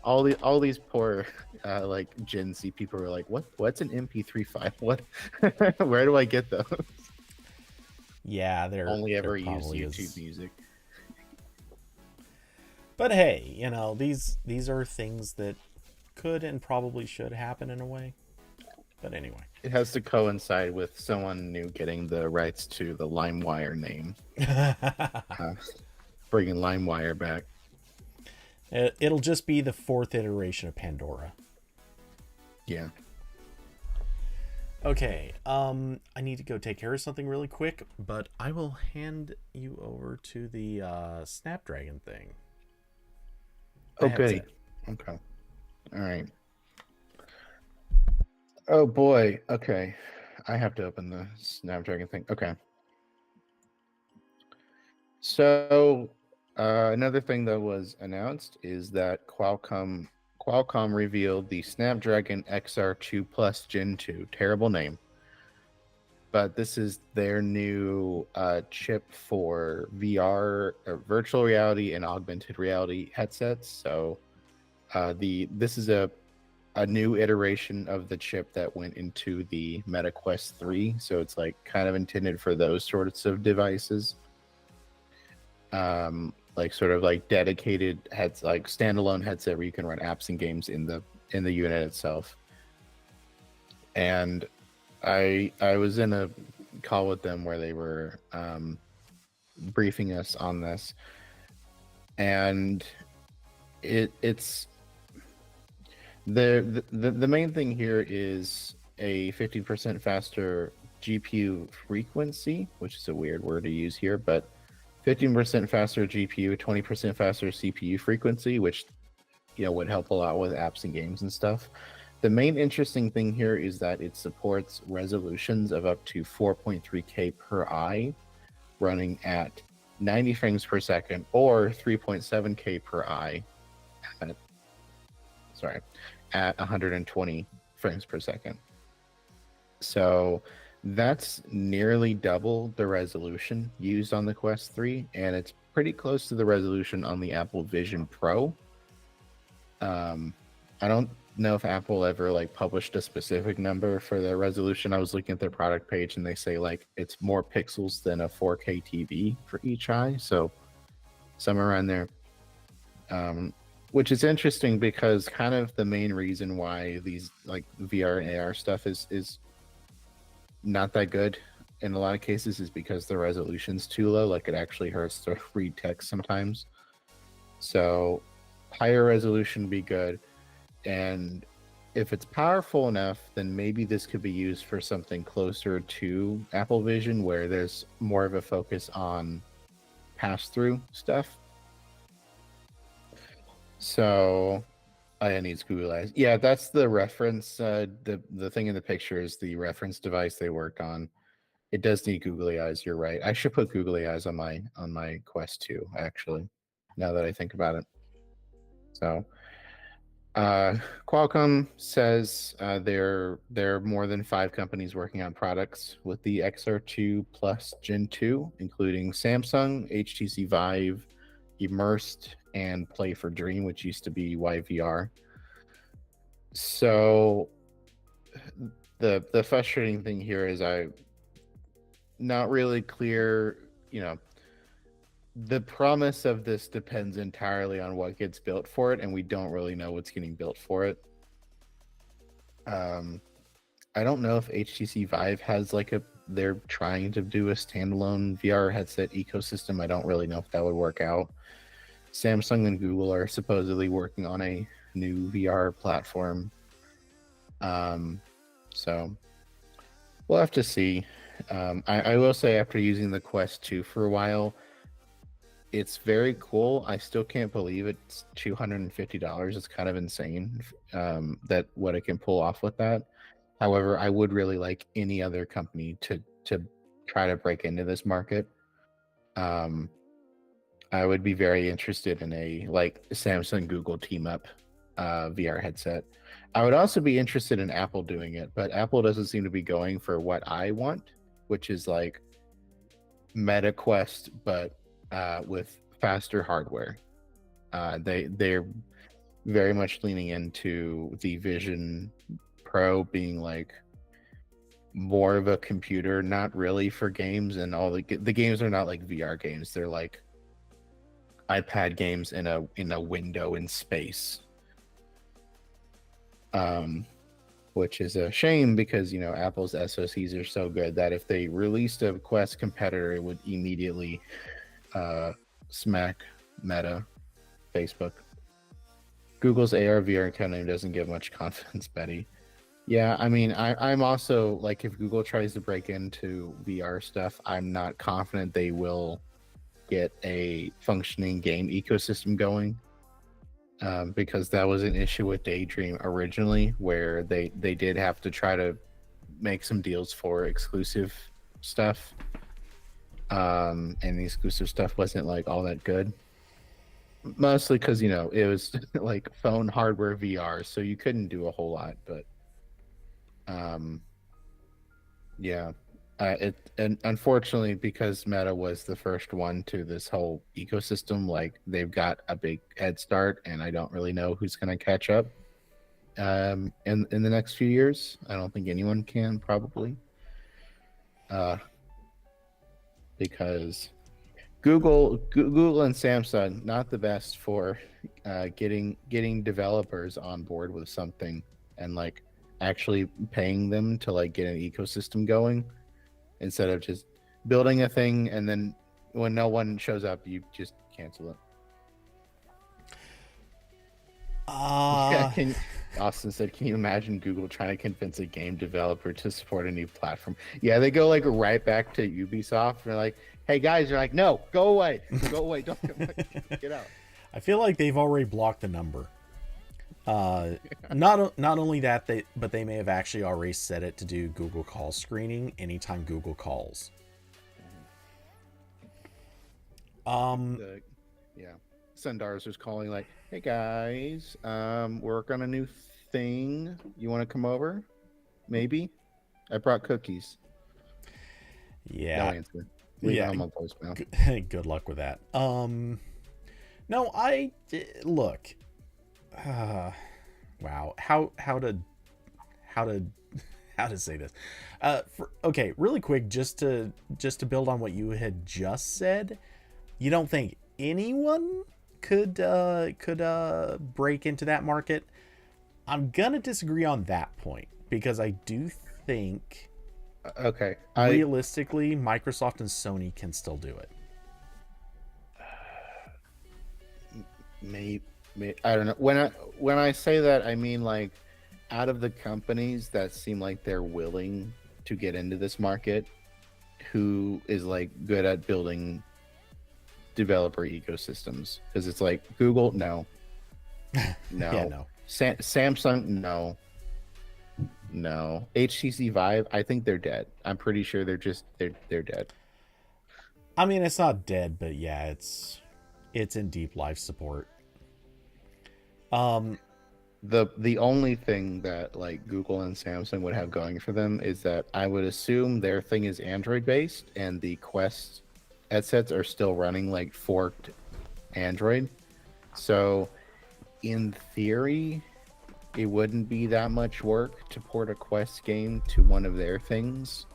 all these poor like Gen Z people are like, what's an MP3 file? What where do I get those? Yeah, they're only ever there use YouTube Music. But hey, these are things that could and probably should happen in a way. But anyway, it has to coincide with someone new getting the rights to the LimeWire name, bringing LimeWire back. It'll just be the 4th iteration of Pandora. Yeah. Okay. I need to go take care of something really quick, but I will hand you over to the Snapdragon thing. Okay. Okay. All right. Oh boy. Okay. I have to open the Snapdragon thing. Okay. So another thing that was announced is that Qualcomm revealed the Snapdragon XR2 Plus Gen 2. Terrible name. But this is their new chip for VR, virtual reality, and augmented reality headsets. So this is a new iteration of the chip that went into the Meta Quest 3. So it's like kind of intended for those sorts of devices. Like sort of like dedicated heads, like standalone headset where you can run apps and games in the unit itself. And I was in a call with them where they were briefing us on this, and it's the main thing here is a 50% faster GPU frequency, which is a weird word to use here, but 15% faster GPU, 20% faster CPU frequency, which would help a lot with apps and games and stuff. The main interesting thing here is that it supports resolutions of up to 4.3K per eye, running at 90 frames per second, or 3.7K per eye at 120 frames per second. So that's nearly double the resolution used on the Quest 3, and it's pretty close to the resolution on the Apple Vision Pro. I don't know if Apple ever like published a specific number for the resolution. I was looking at their product page and they say like it's more pixels than a 4K TV for each eye, so somewhere around there. Which is interesting because kind of the main reason why these like VR and AR stuff is not that good in a lot of cases is because the resolution's too low. Like it actually hurts to read text sometimes. So higher resolution would be good. And if it's powerful enough, then maybe this could be used for something closer to Apple Vision, where there's more of a focus on pass-through stuff. So it needs Google Eyes. Yeah, that's the reference. The thing in the picture is the reference device they worked on. It does need googly eyes. You're right. I should put googly eyes on my Quest 2, actually, now that I think about it. So uh, Qualcomm says there are more than 5 companies working on products with the XR2 Plus Gen 2, including Samsung, HTC Vive, Immersed, and Play for Dream, which used to be YVR. So the frustrating thing here is I not really clear, you know, the promise of this depends entirely on what gets built for it, and we don't really know what's getting built for it. I don't know if HTC Vive has like they're trying to do a standalone VR headset ecosystem. I don't really know if that would work out. Samsung and Google are supposedly working on a new VR platform. So we'll have to see. I will say, after using the Quest 2 for a while, it's very cool. I still can't believe it's $250. It's kind of insane that what it can pull off with that. However, I would really like any other company to try to break into this market. I would be very interested in a like Samsung Google team up VR headset. I would also be interested in Apple doing it, but Apple doesn't seem to be going for what I want, which is like Meta Quest, but with faster hardware. They're very much leaning into the Vision Pro being like more of a computer, not really for games, and all the games are not like VR games. They're like iPad games in a window in space. Which is a shame because, you know, Apple's SoCs are so good that if they released a Quest competitor, it would immediately smack Meta, Facebook. Google's AR VR kind of doesn't give much confidence, Betty. Yeah, I mean, I'm also like, if Google tries to break into VR stuff, I'm not confident they will get a functioning game ecosystem going. Because that was an issue with Daydream originally, where they did have to try to make some deals for exclusive stuff, and the exclusive stuff wasn't like all that good. Mostly because, you know, it was like phone hardware VR, so you couldn't do a whole lot. But yeah, and unfortunately, because Meta was the first one to this whole ecosystem, like they've got a big head start, and I don't really know who's going to catch up in the next few years. I don't think anyone can, probably, because Google and Samsung not the best for getting developers on board with something and like actually paying them to like get an ecosystem going, instead of just building a thing and then when no one shows up, you just cancel it. Yeah, Austin said, can you imagine Google trying to convince a game developer to support a new platform? Yeah, they go like right back to Ubisoft. And they're like, hey guys, they're like, no, go away, don't get out. I feel like they've already blocked the number. Not only that, but they may have actually already set it to do Google call screening anytime Google calls. Yeah, Sundars was calling like, hey guys, work on a new thing. You want to come over? Maybe. I brought cookies. Yeah. No answer. Leave yeah. on my voicemail. Good luck with that. No, look. Wow. How to say this? Okay, really quick, just to build on what you had just said. You don't think anyone could break into that market? I'm gonna disagree on that point, because I do think realistically Microsoft and Sony can still do it. Maybe I don't know. When I say that, I mean like out of the companies that seem like they're willing to get into this market, who is like good at building developer ecosystems? Because it's like Google, no. Yeah, No. no. Samsung, no. No. HTC Vive, I think they're dead. I'm pretty sure they're dead. I mean, it's not dead, but yeah, it's in deep life support. Um, The only thing that like Google and Samsung would have going for them is that I would assume their thing is Android based and the Quest headsets are still running like forked Android. So in theory, it wouldn't be that much work to port a Quest game to one of their things.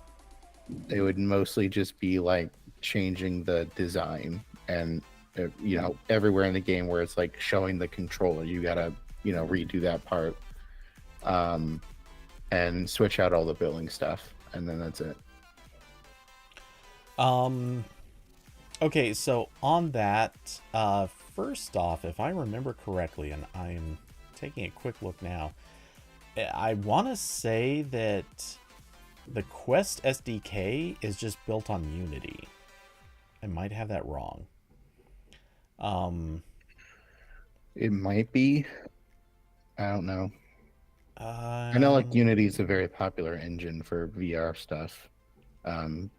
It would mostly just be like changing the design and everywhere in the game where it's like showing the controller, you gotta redo that part, um, and switch out all the billing stuff, and then that's it. um, okay, so on that, first off, if I remember correctly, and I'm taking a quick look now, I want to say that the Quest SDK is just built on Unity. I might have that wrong. Um, It might be. I don't know. I know like um, Unity is a very popular engine for VR stuff. Um,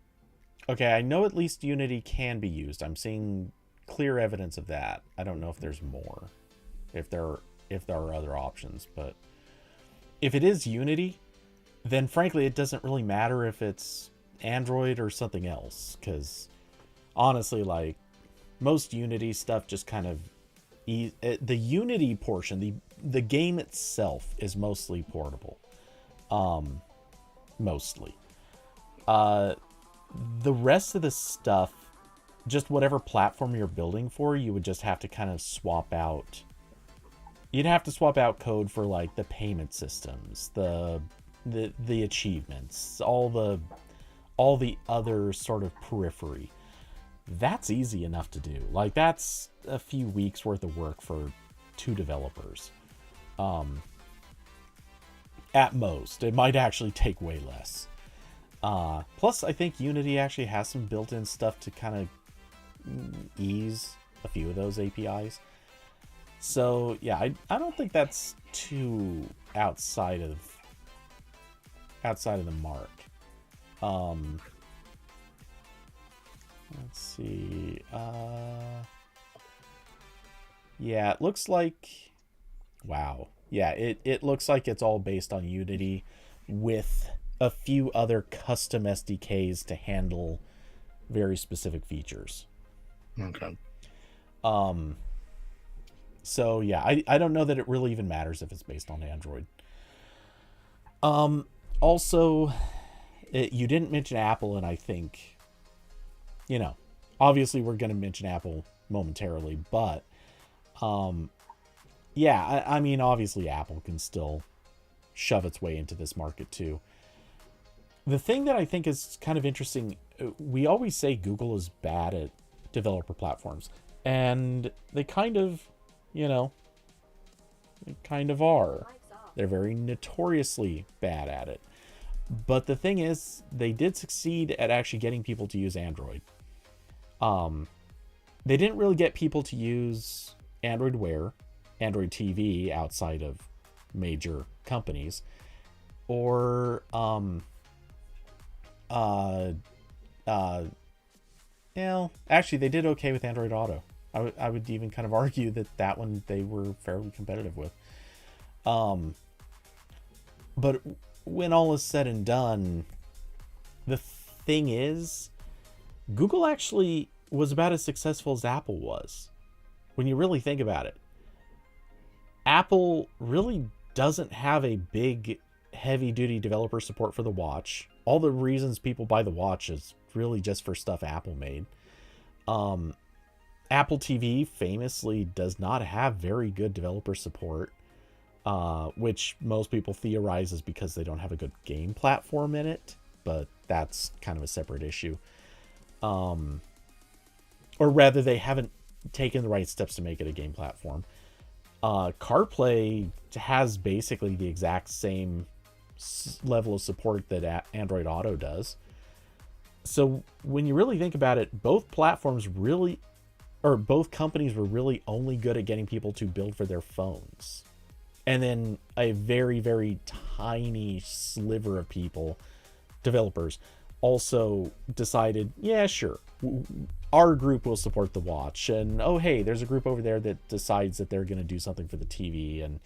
okay, I know at least Unity can be used. I'm seeing clear evidence of that. I don't know if there's more, if there if there are other options, but if it is Unity, then frankly it doesn't really matter if it's Android or something else, because honestly, like most Unity stuff just kind of the Unity portion, the game itself is mostly portable. Mostly. Uh the rest of the stuff, just whatever platform you're building for, you would just have to kind of swap out. You'd have to swap out code for like the payment systems, the achievements, all the other sort of periphery. That's easy enough to do. Like that's a few weeks worth of work for two developers. At most, it might actually take way less. Plus, I think Unity actually has some built-in stuff to kind of ease a few of those APIs. So yeah, I don't think that's too outside of the mark. Um, let's see. Yeah, it looks like. Wow. Yeah, it looks like it's all based on Unity with a few other custom SDKs to handle very specific features. okay. Um, so yeah, I don't know that it really even matters if it's based on Android. Also, you didn't mention Apple, and I think, you know, obviously we're going to mention Apple momentarily, but yeah, I mean, obviously Apple can still shove its way into this market too. The thing that I think is kind of interesting, we always say Google is bad at developer platforms, and they kind of, you know, they kind of are. They're very notoriously bad at it. But the thing is, they did succeed at actually getting people to use Android. They didn't really get people to use Android Wear, Android TV outside of major companies, or uh, uh, actually they did okay with Android Auto. I would even kind of argue that one they were fairly competitive with. But when all is said and done, the thing is, Google actually was about as successful as Apple was. When you really think about it, Apple really doesn't have a big, heavy duty developer support for the watch. All the reasons people buy the watch is really just for stuff Apple made. Apple TV famously does not have very good developer support, which most people theorize is because they don't have a good game platform in it, but that's kind of a separate issue. Or rather, they haven't taken the right steps to make it a game platform. CarPlay has basically the exact same level of support that Android Auto does. So when you really think about it, both platforms really or both companies were really only good at getting people to build for their phones. And then a very, very tiny sliver of people, developers, also decided, yeah, sure, our group will support the watch. And oh, hey, there's a group over there that decides that they're going to do something for the TV. And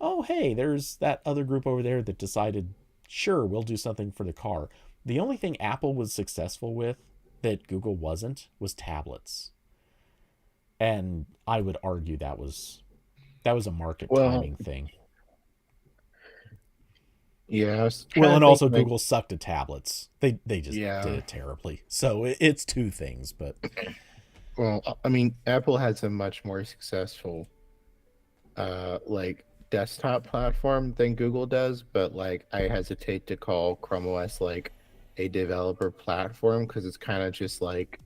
oh, hey, there's that other group over there that decided, sure, we'll do something for the car. The only thing Apple was successful with that Google wasn't was tablets. And I would argue that was a market Well, timing thing. yeah, I was Well, trying and to think also like, Google sucked at tablets. They just did yeah. it terribly. So it's two things, but Well, I mean, Apple has a much more successful like desktop platform than Google does, but like I hesitate to call Chrome OS like a developer platform because it's kind of just like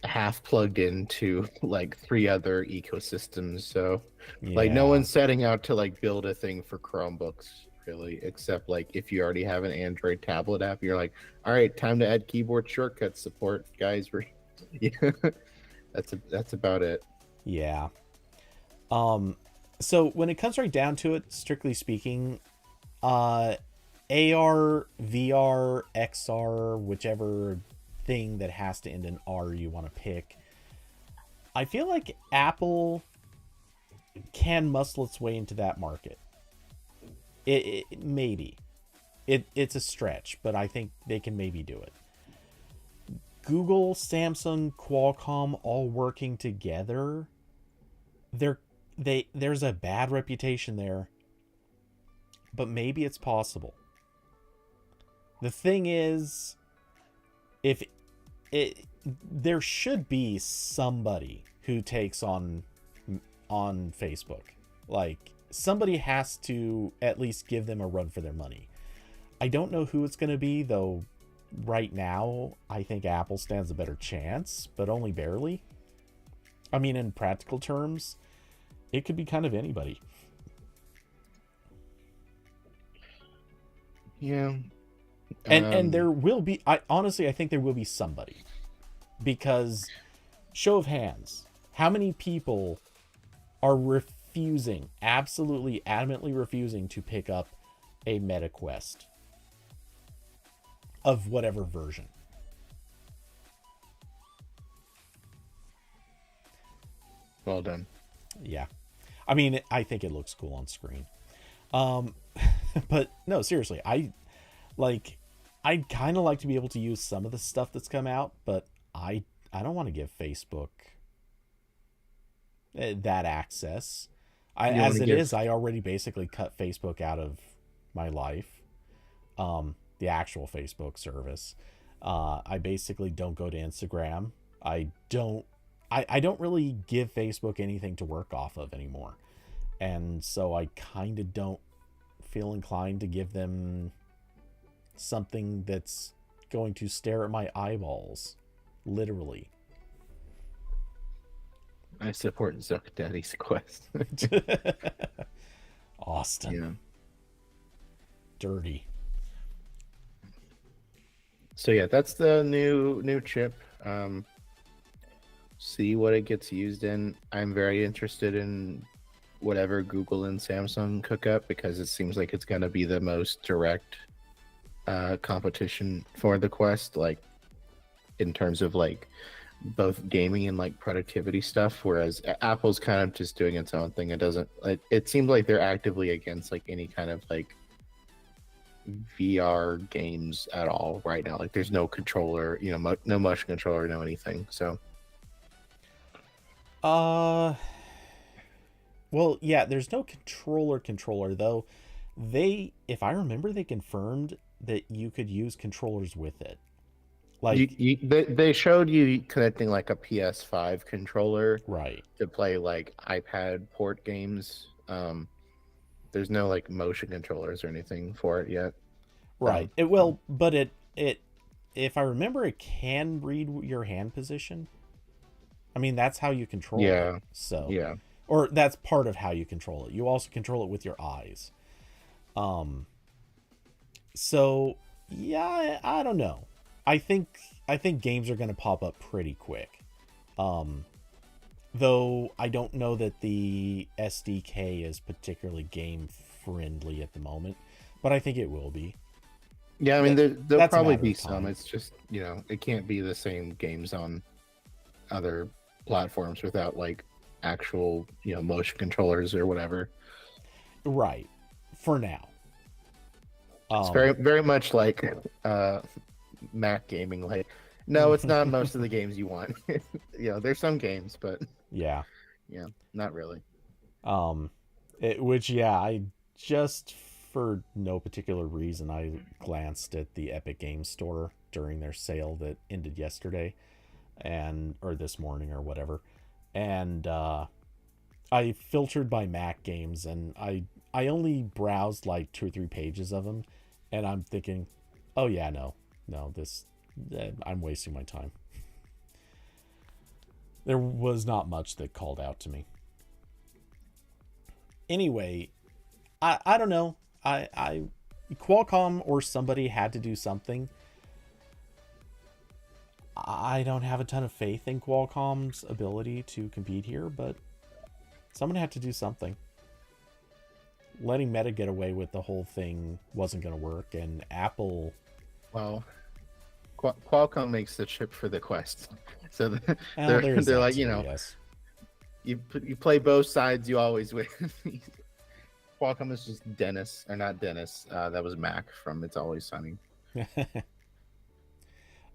half plugged into like three other ecosystems. So like no yeah. one's setting out to like build a thing for Chromebooks really, except like if you already have an Android tablet app, you're like, all right, time to add keyboard shortcut support, guys. We're yeah, that's about it. Yeah. Um so when it comes right down to it, strictly speaking, uh AR, VR, XR, whichever thing that has to end in R you want to pick, I feel like Apple can muscle its way into that market. It maybe. It's a stretch, but I think they can maybe do it. Google, Samsung, Qualcomm all working together, there's a bad reputation there, but maybe it's possible. The thing is, if it there should be somebody who takes on Facebook. Like somebody has to at least give them a run for their money. I don't know who it's going to be though. Right now, I think Apple stands a better chance, but only barely. I mean, in practical terms, it could be kind of anybody. Yeah. And Um there will be, I honestly I think there will be somebody, because show of hands, how many people are refusing, absolutely adamantly refusing to pick up a Meta Quest of whatever version? well done. Yeah. I mean, I think it looks cool on screen. Um but no, seriously, like I'd kind of like to be able to use some of the stuff that's come out, but I don't want to give Facebook that access. You want As to it give is, I already basically cut Facebook out of my life. The actual Facebook service. I basically don't go to Instagram. I don't really give Facebook anything to work off of anymore. And so I kind of don't feel inclined to give them something that's going to stare at my eyeballs. Literally. I support Zuck Daddy's quest. Austin. Yeah. Dirty. So yeah, that's the new chip. See what it gets used in. I'm very interested in whatever Google and Samsung cook up because it seems like it's gonna be the most direct competition for the Quest, like in terms of like both gaming and like productivity stuff. Whereas Apple's kind of just doing its own thing. It doesn't. It seems like they're actively against like any kind of like VR games at all right now. Like there's no controller, no motion controller, no anything. So Uh well, yeah, there's no controller though. If I remember, they confirmed that you could use controllers with it. Like, they showed you connecting like a PS5 controller right. to play like iPad port games. There's no like motion controllers or anything for it yet. Right. It will, but it if I remember, it can read your hand position. I mean, that's how you control it. Yeah, So, yeah. or that's part of how you control it. You also control it with your eyes. So yeah, I don't know. I think games are going to pop up pretty quick. Though I don't know that the SDK is particularly game friendly at the moment, but I think it will be. Yeah, I mean, there'll That's a probably matter be of time. some. It's just, it can't be the same games on other platforms without like actual, motion controllers or whatever. Right. For now. It's very, very much like Mac gaming. Like, no, it's not most of the games you want. There's some games, but Yeah. yeah, not really. Which, yeah, I just, for no particular reason, I glanced at the Epic Games Store during their sale that ended yesterday, or this morning or whatever, and I filtered by Mac games, and I only browsed like 2 or 3 pages of them, and I'm thinking, oh yeah, no, this I'm wasting my time. There was not much that called out to me. Anyway, I don't know. I Qualcomm or somebody had to do something. I don't have a ton of faith in Qualcomm's ability to compete here, but someone had to do something. Letting Meta get away with the whole thing wasn't going to work, and Apple. Well, Qualcomm makes the chip for the Quest, so Well, they're like, too, yes. you play both sides, you always win. Qualcomm is just Dennis, or not Dennis. That was Mac from It's Always Sunny.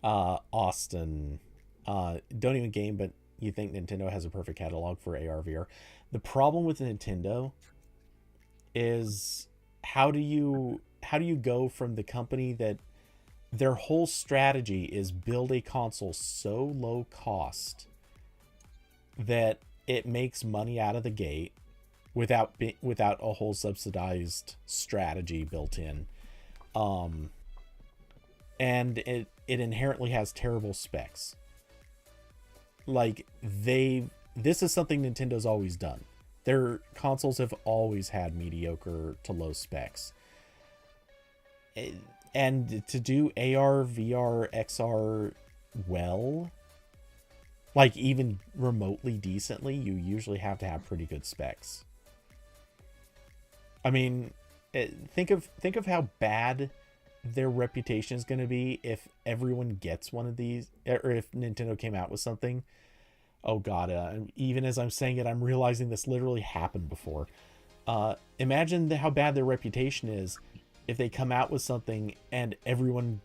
Austin, don't even game, but you think Nintendo has a perfect catalog for AR VR. The problem with Nintendo is how do you go from the company that their whole strategy is build a console so low cost that it makes money out of the gate without a whole subsidized strategy built in, and it inherently has terrible specs. Like, this is something Nintendo's always done. Their consoles have always had mediocre to low specs. And to do AR, VR, XR well, like even remotely decently, you usually have to have pretty good specs. I mean, think of how bad their reputation is going to be if everyone gets one of these, or if Nintendo came out with something. Oh god, even as I'm saying it, I'm realizing this literally happened before. Imagine how bad their reputation is if they come out with something and everyone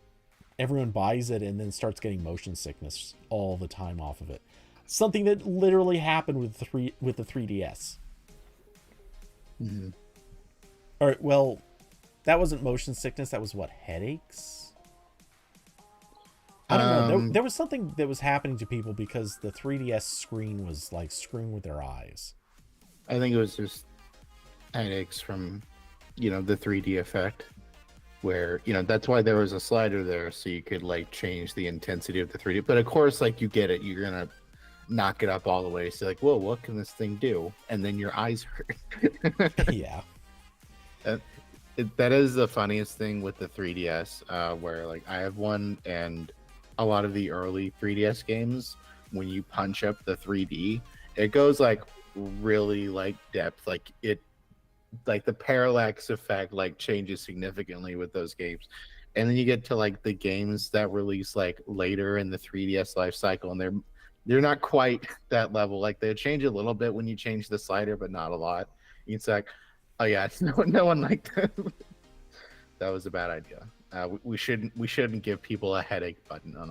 buys it and then starts getting motion sickness all the time off of it. Something that literally happened with the 3DS. Mm-hmm. All right, well, that wasn't motion sickness. That was what, headaches? I don't know. There was something that was happening to people because the 3DS screen was like screwing with their eyes. I think it was just headaches from, the 3D effect, where, that's why there was a slider there so you could like change the intensity of the 3D. But of course, like, you get it. You're going to knock it up all the way. So like, whoa, what can this thing do? And then your eyes hurt. Yeah. That is the funniest thing with the 3DS, where like I have one, and a lot of the early 3DS games, when you punch up the 3D, it goes like really like depth, like the parallax effect like changes significantly with those games. And then you get to like the games that release like later in the 3DS life cycle, and they're not quite that level. Like they change a little bit when you change the slider, but not a lot. It's like, oh yeah, no one liked that. That was a bad idea. We shouldn't give people a headache button on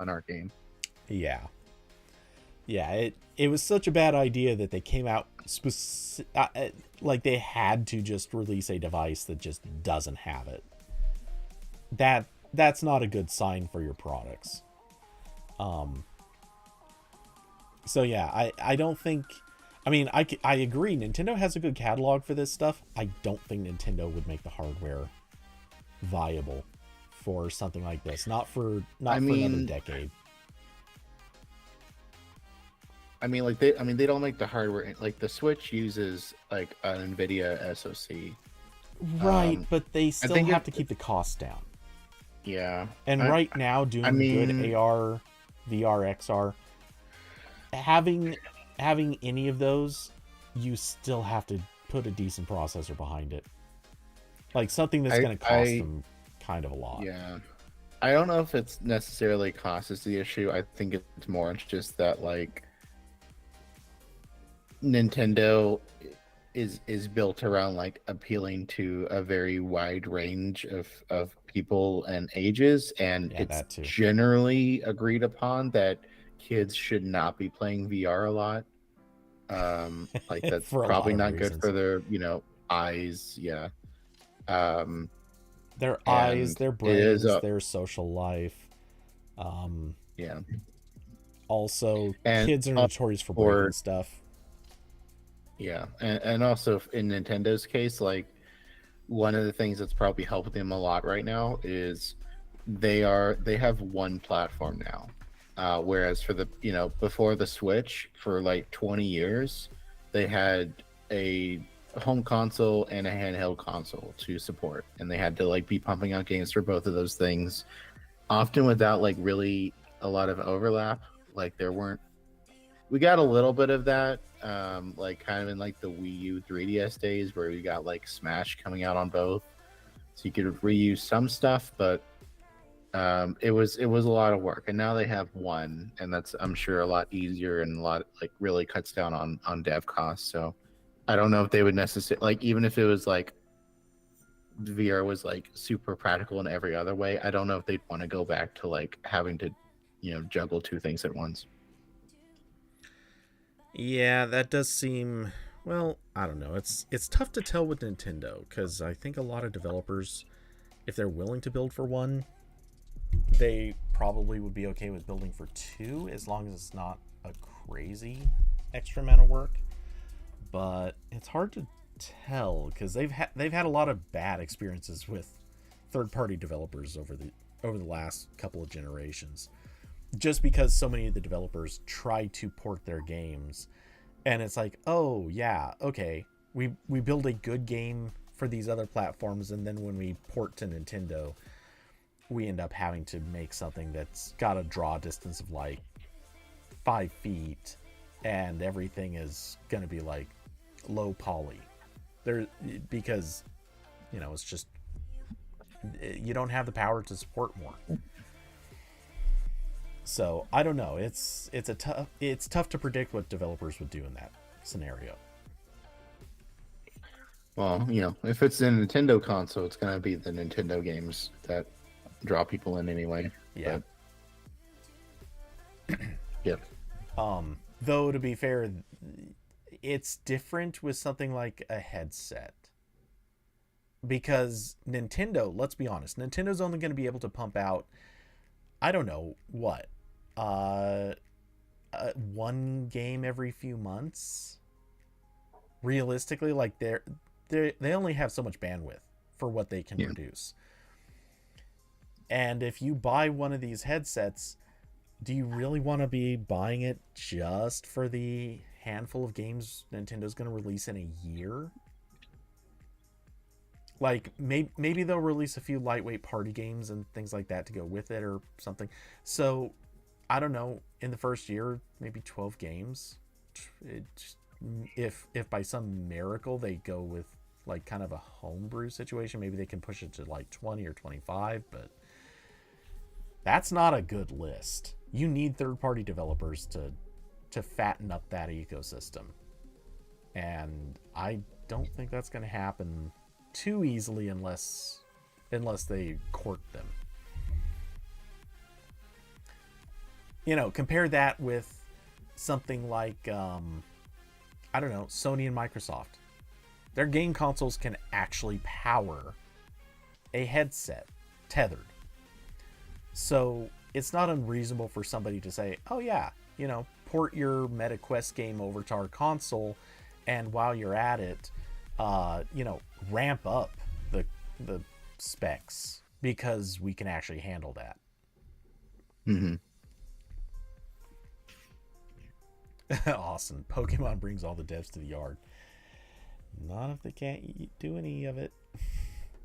our game. Yeah. It was such a bad idea that they came out like they had to just release a device that just doesn't have it. That's not a good sign for your products. So yeah, I don't think. I mean, I agree. Nintendo has a good catalog for this stuff. I don't think Nintendo would make the hardware viable for something like this. Not for another decade. I mean, they don't make the hardware. Like the Switch uses like an NVIDIA SoC. Right, but they still have to keep the cost down. Yeah. And right now, doing good AR, VR, XR, having any of those, you still have to put a decent processor behind it. Like something that's going to cost I them kind of a lot. yeah. I don't know if it's necessarily cost is the issue. I think it's more it's just that like Nintendo is built around like appealing to a very wide range of people and ages, and Yeah, it's that too. generally agreed upon that kids should not be playing VR a lot. Like that's For a lot probably of not good reasons. for their, eyes. Yeah. Um, Their eyes, and their it is brains, their social life. Um, yeah, Also, and kids are notorious for breaking for stuff. yeah, and also in Nintendo's case, like one of the things that's probably helping them a lot right now is they have one platform now, whereas for the before the Switch for like 20 years they had a home console and a handheld console to support, and they had to like be pumping out games for both of those things, often without like really a lot of overlap. Like there weren't we got a little bit of that, like kind of in like the Wii U 3DS days where we got like Smash coming out on both, so you could reuse some stuff, but it was a lot of work. And now they have one, and that's I'm sure a lot easier and a lot like really cuts down on dev costs. So I don't know if they would necessarily like even if it was like VR was like super practical in every other way. I don't know if they'd want to go back to like having to juggle two things at once. Yeah, that does seem, well, I don't know. It's tough to tell with Nintendo cuz I think a lot of developers, if they're willing to build for one, they probably would be okay with building for two as long as it's not a crazy extra amount of work. But it's hard to tell because they've had a lot of bad experiences with third party developers over the last couple of generations. Just because so many of the developers try to port their games, and it's like, oh yeah, okay, we build a good game for these other platforms, and then when we port to Nintendo, we end up having to make something that's got a draw distance of like 5 feet, and everything is going to be like low poly. There, because it's just you don't have the power to support more. So I don't know. It's tough to predict what developers would do in that scenario. Well, if it's a Nintendo console, it's gonna be the Nintendo games that draw people in anyway. Yeah. But, yeah. Though to be fair, it's different with something like a headset because Nintendo. Let's be honest. Nintendo's only going to be able to pump out, I don't know what, uh, one game every few months. Realistically, like they only have so much bandwidth for what they can produce. And if you buy one of these headsets, do you really want to be buying it just for the handful of games Nintendo's going to release in a year? Like maybe they'll release a few lightweight party games and things like that to go with it or something. So I don't know, in the first year, maybe 12 games. It, if by some miracle they go with like kind of a homebrew situation, maybe they can push it to like 20 or 25, but that's not a good list. You need third-party developers to fatten up that ecosystem. And I don't think that's going to happen too easily unless they court them. Compare that with something like I don't know, Sony and Microsoft. Their game consoles can actually power a headset tethered. So it's not unreasonable for somebody to say, oh yeah, port your MetaQuest game over to our console, and while you're at it, ramp up the specs because we can actually handle that. Mm-hmm. Awesome. Pokemon brings all the devs to the yard. Not if they can't do any of it.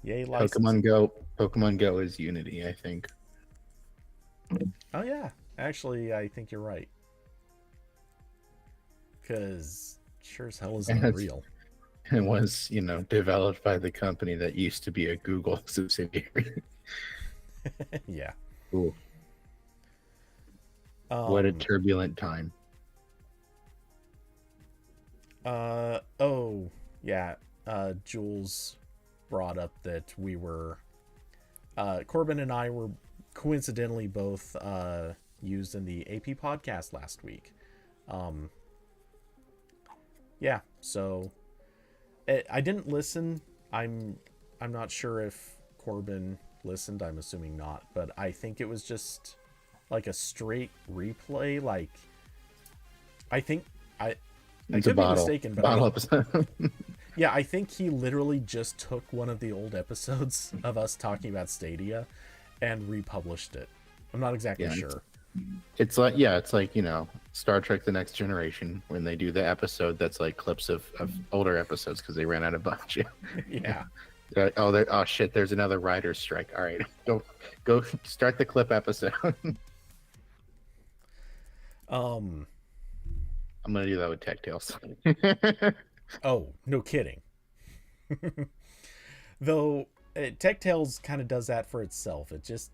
Yay, licensing. Pokemon Go is Unity, I think. Oh yeah, actually, I think you're right. because sure as hell isn't And Unreal. it was, developed by the company that used to be a Google subsidiary. Yeah. Ooh, what a Um. turbulent time. Oh. Yeah. Jules brought up that we were. Corbin and I were coincidentally both used in the AP podcast last week. Um. Yeah. So I didn't listen. I'm. I'm not sure if Corbin listened. I'm assuming not, but I think it was just like a straight replay. Like I think I I It's a could be mistaken, but bottle episode. yeah, I think he literally just took one of the old episodes of us talking about Stadia and republished it. I'm not exactly Yeah, sure. it's like Star Trek: The Next Generation when they do the episode that's like clips of older episodes because they ran out of budget. Yeah. They're like, oh shit, there's another writer's strike. All right, go start the clip episode. Um. I'm gonna do that with Tech Tales. Oh, no kidding. Though Tech Tales kind of does that for itself. It just,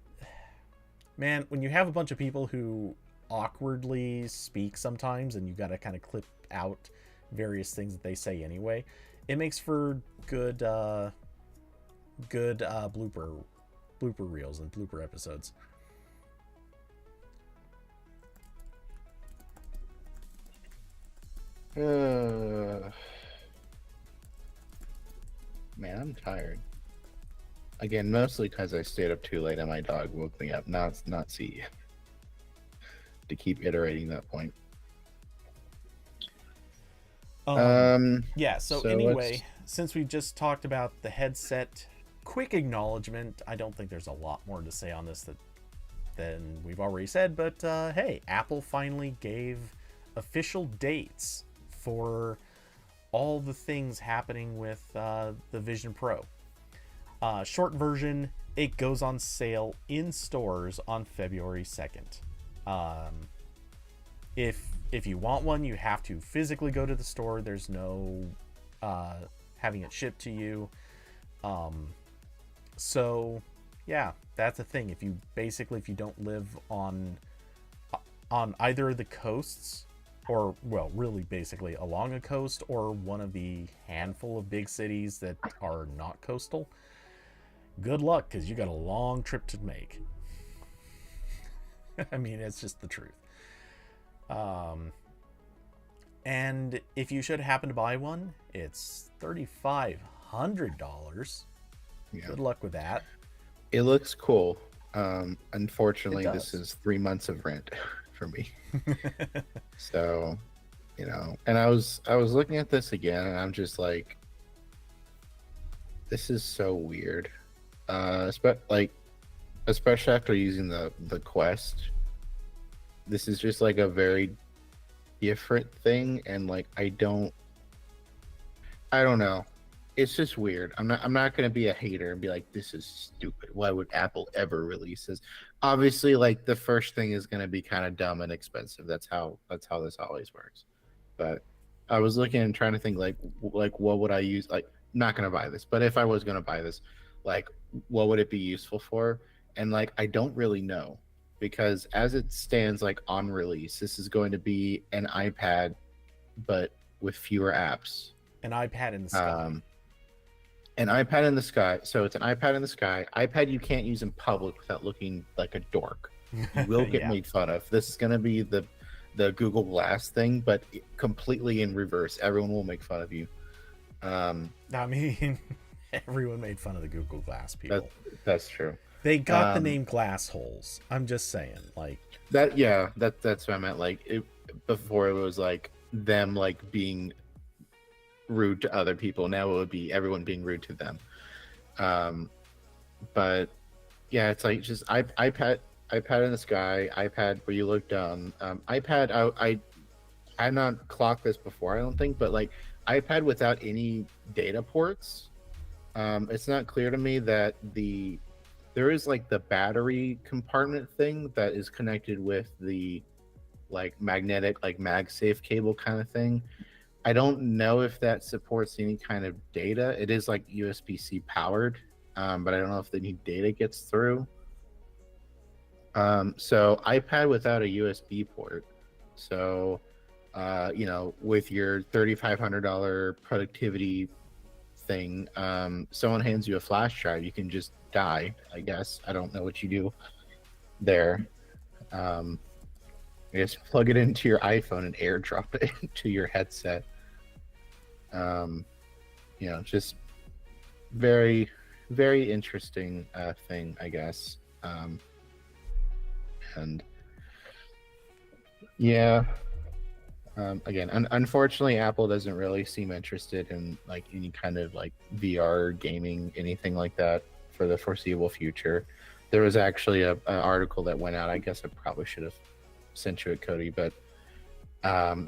man, when you have a bunch of people who awkwardly speak sometimes, and you got to kind of clip out various things that they say anyway, it makes for good blooper reels and blooper episodes. Man, I'm tired. Again, mostly because I stayed up too late and my dog woke me up. Not see to keep iterating that point. Yeah, so anyway, since we just talked about the headset, quick acknowledgement. I don't think there's a lot more to say on this than we've already said, but hey, Apple finally gave official dates for all the things happening with the Vision Pro. Short version, it goes on sale in stores on February 2nd. If you want one, you have to physically go to the store. There's no having it shipped to you. So yeah, that's the thing. If you don't live on either of the coasts, or well, really basically along a coast or one of the handful of big cities that are not coastal, good luck, because you got a long trip to make. I mean, it's just the truth. And if you should happen to buy one, it's $3,500. Yeah. Good luck with that. It looks cool. Unfortunately, It this does. is 3 months of rent for me. So, and I was looking at this again, and I'm just like, this is so weird. Especially after using the Quest, this is just like a very different thing, and like I don't know. It's just weird. I'm not gonna be a hater and be like, this is stupid. Why would Apple ever release this? Obviously, like the first thing is gonna be kind of dumb and expensive. That's how this always works. But I was looking and trying to think like what would I use? Like, not gonna buy this, but if I was gonna buy this, like what would it be useful for? And like I don't really know, because as it stands, like on release, this is going to be an iPad, but with fewer apps. An iPad in the sky. An iPad in the sky. So it's an iPad in the sky. iPad you can't use in public without looking like a dork. You will get Yeah. made fun of. This is going to be the Google Glass thing, but completely in reverse. Everyone will make fun of you. I mean, everyone made fun of the Google Glass people. That's true. They got the name glass holes. I'm just saying, like that. Yeah, that's what I meant. Like before, it was like them like being rude to other people. Now it would be everyone being rude to them. But yeah, it's like just iPad in the sky, iPad where you look down. iPad, I had not clocked this before, I don't think, but like iPad without any data ports. It's not clear to me that there is like the battery compartment thing that is connected with the like magnetic, like MagSafe cable kind of thing. I don't know if that supports any kind of data. It is like USB-C powered, but I don't know if any data gets through. So iPad without a USB port. So, with your $3,500 productivity thing, someone hands you a flash drive, you can just die, I guess. I don't know what you do there. I guess plug it into your iPhone and airdrop it to your headset. Just very, very interesting thing, I guess. And yeah, again, unfortunately, Apple doesn't really seem interested in like any kind of like VR gaming, anything like that for the foreseeable future. There was actually an article that went out. I guess I probably should have sent you it, Cody, but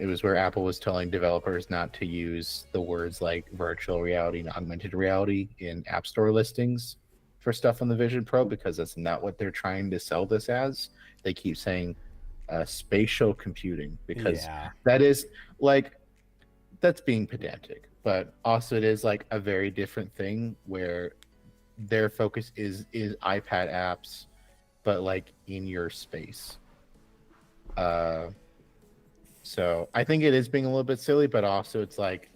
it was where Apple was telling developers not to use the words like virtual reality and augmented reality in App Store listings for stuff on the Vision Pro because that's not what they're trying to sell this as. They keep saying spatial computing because that is like that's being pedantic, but also it is like a very different thing where their focus is iPad apps, but like in your space. So I think it is being a little bit silly, but also it's like,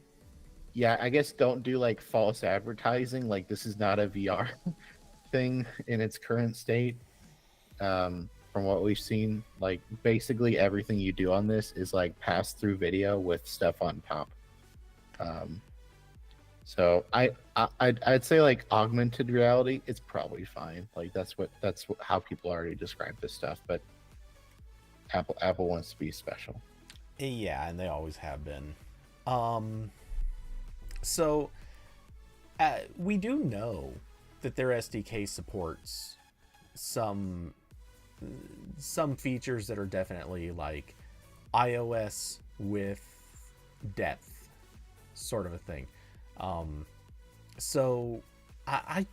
yeah, I guess don't do like false advertising. Like this is not a VR thing in its current state. From what we've seen, like basically everything you do on this is like pass through video with stuff on top. So I'd say like augmented reality, it's probably fine. Like how people already describe this stuff, but Apple wants to be special. Yeah, and they always have been. So we do know that their SDK supports some features that are definitely like iOS with depth sort of a thing. So I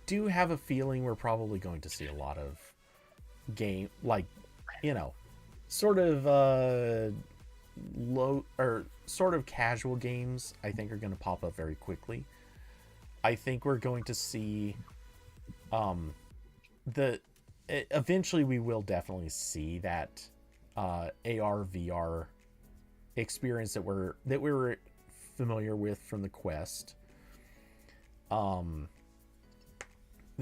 do have a feeling we're probably going to see a lot of game, like, sort of low or sort of casual games. I think are going to pop up very quickly. I think we're going to see eventually we will definitely see that AR VR experience that we were familiar with from the Quest. The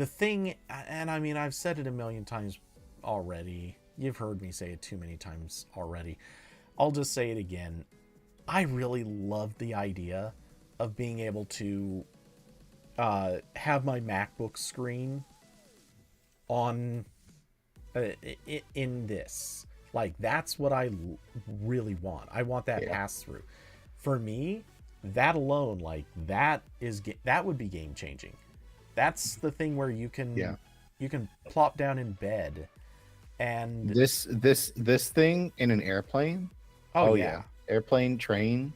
thing, and I mean, I've said it a million times already. You've heard me say it too many times already. I'll just say it again. I really love the idea of being able to have my MacBook screen on in this. Like, that's what I really want. I want that pass through. For me, that alone, like, that would be game changing. That's the thing where you can plop down in bed and this thing in an airplane. Oh yeah. Airplane, train.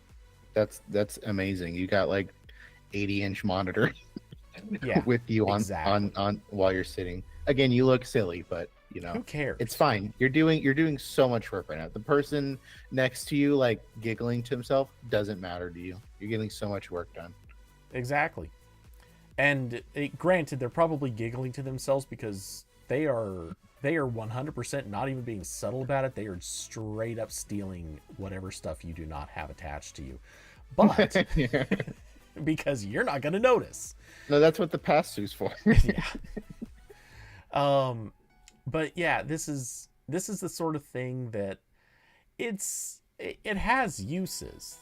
That's amazing. You got like 80-inch monitor with you on while you're sitting. Again, you look silly, but who cares? It's fine. You're doing so much work right now. The person next to you, like giggling to himself, doesn't matter to you. You're getting so much work done. Exactly. And granted, they're probably giggling to themselves because they are 100% not even being subtle about it. They are straight up stealing whatever stuff you do not have attached to you. But because you're not going to notice. No, that's what the pass-through's for. But yeah, this is the sort of thing that it has uses.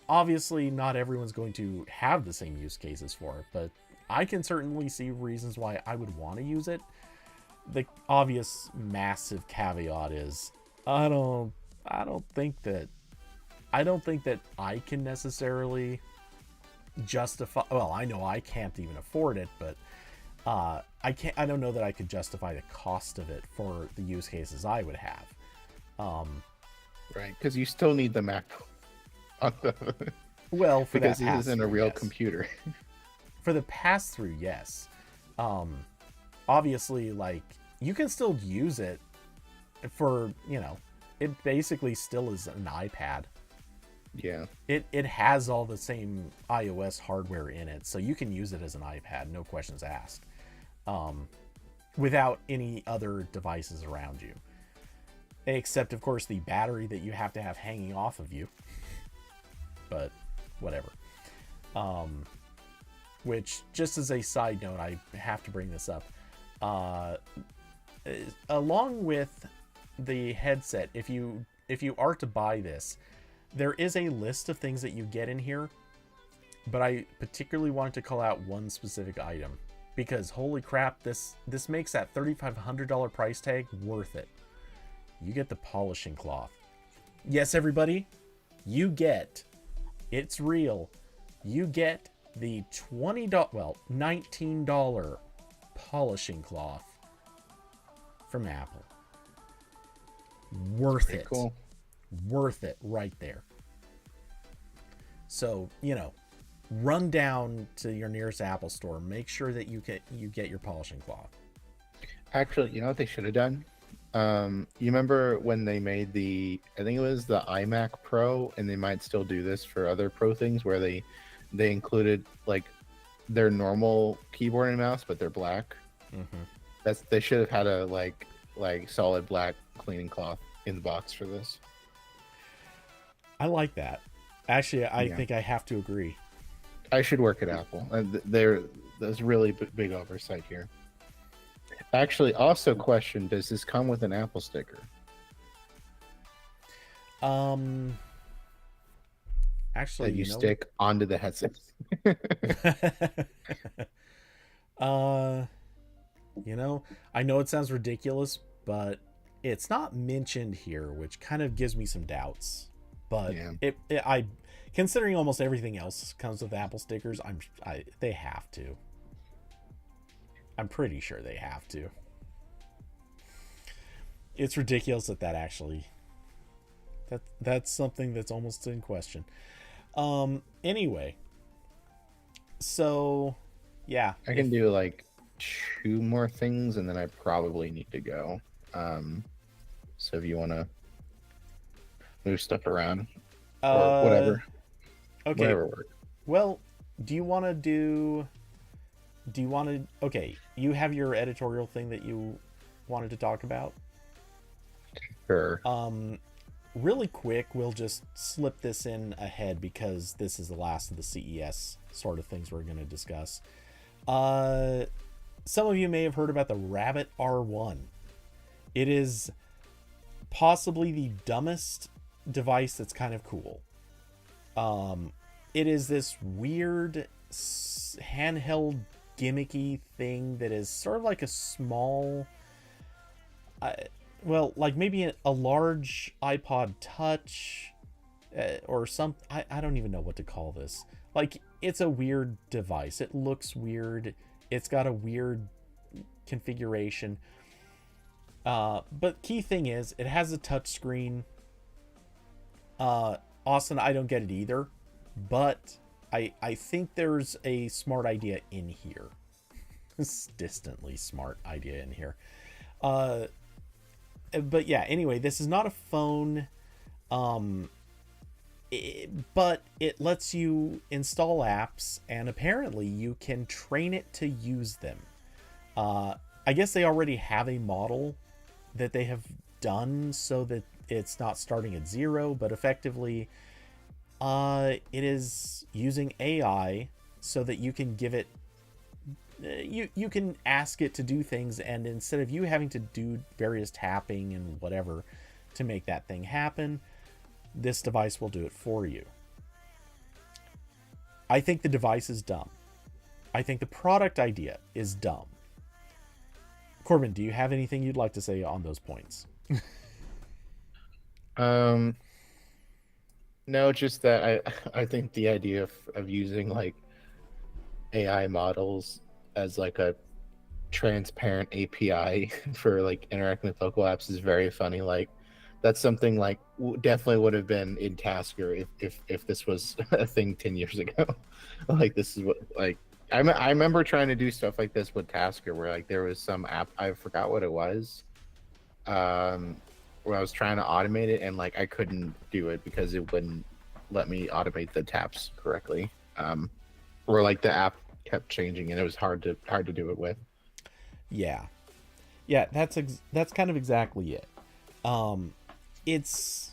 Obviously, not everyone's going to have the same use cases for it, but I can certainly see reasons why I would want to use it. The obvious massive caveat is I don't think that I can necessarily justify. Well, I know I can't even afford it, but I don't know that I could justify the cost of it for the use cases I would have. Right, because you still need the MacBook. Well, for because that it isn't a real computer. For the pass-through, yes. Obviously, like, you can still use it for it basically still is an iPad. Yeah. It has all the same iOS hardware in it, so you can use it as an iPad, no questions asked, without any other devices around you. Except, of course, the battery that you have to have hanging off of you. But whatever. Which, just as a side note, I have to bring this up. Along with the headset, if you are to buy this, there is a list of things that you get in here, but I particularly wanted to call out one specific item because holy crap, this makes that $3,500 price tag worth it. You get the polishing cloth. Yes, everybody, you get, it's real, you get the $19 polishing cloth from Apple. Worth it. Cool. Worth it right there. So, run down to your nearest Apple store. Make sure that you get your polishing cloth. Actually, you know what they should have done? You remember when they made I think it was the iMac Pro, and they might still do this for other Pro things, where they included like their normal keyboard and mouse, but they're black. Mm-hmm. They should have had a like solid black cleaning cloth in the box for this. I like that. Actually, I think I have to agree. I should work at Apple. There's really big oversight here. Actually, also question: does this come with an Apple sticker? Actually, that you stick onto the headset. I know it sounds ridiculous, but it's not mentioned here, which kind of gives me some doubts. But I considering almost everything else comes with Apple stickers, they have to. I'm pretty sure they have to. It's ridiculous that actually that's something that's almost in question. Anyway, so yeah, I can do like 2 more things, and then I probably need to go. So if you want to move stuff around or whatever, okay, whatever works. Well, okay, you have your editorial thing that you wanted to talk about? Sure. Really quick, we'll just slip this in ahead because this is the last of the CES sort of things we're going to discuss. Some of you may have heard about the Rabbit R1. It is possibly the dumbest device that's kind of cool. It is this weird handheld gimmicky thing that is sort of like a small, like maybe a large iPod Touch, or some, I don't even know what to call this. Like, it's a weird device. It looks weird. It's got a weird configuration. But key thing is, it has a touch screen. Austin, I don't get it either, but I think there's a smart idea in here. Distantly smart idea in here. But yeah, anyway, this is not a phone, but it lets you install apps, and apparently you can train it to use them. I guess they already have a model that they have done so that it's not starting at zero, but effectively it is using AI so that you can give it, you can ask it to do things, and instead of you having to do various tapping and whatever to make that thing happen, this device will do it for you. I think the device is dumb. I think the product idea is dumb. Corbin, do you have anything you'd like to say on those points? No, just that I think the idea of using like AI models as like a transparent API for like interacting with local apps is very funny. Like, that's something like definitely would have been in Tasker if this was a thing 10 years ago. Like, this is what, like, I remember trying to do stuff like this with Tasker, where like there was some app, I forgot what it was, where I was trying to automate it, and like I couldn't do it because it wouldn't let me automate the taps correctly. Or like the app kept changing, and it was hard to do it with. Yeah, yeah, that's kind of exactly it. Um, it's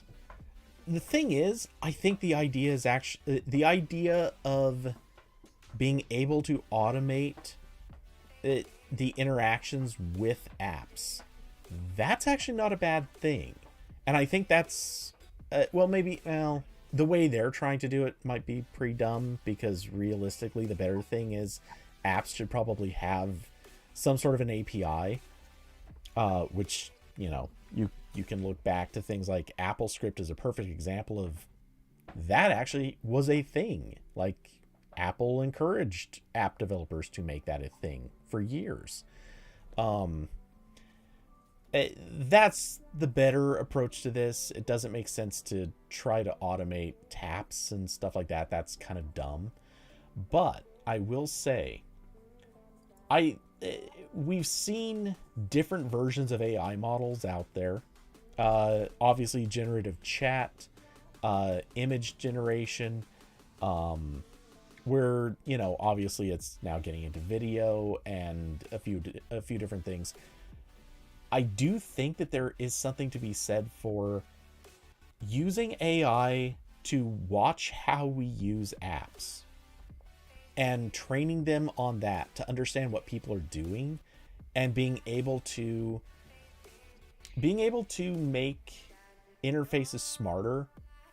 the thing is, I think the idea is actually the idea of being able to automate the interactions with apps. That's actually not a bad thing, and I think that's well, maybe well, the way they're trying to do it might be pretty dumb because realistically, the better thing is apps should probably have some sort of an API, which you can look back to things like Apple Script is a perfect example of that actually was a thing. Like Apple encouraged app developers to make that a thing for years. Um, that's the better approach to this. It doesn't make sense to try to automate taps and stuff like that. That's kind of dumb. But I will say, I we've seen different versions of AI models out there. Obviously, generative chat, image generation, where obviously it's now getting into video and a few different things. I do think that there is something to be said for using AI to watch how we use apps and training them on that to understand what people are doing and being able to make interfaces smarter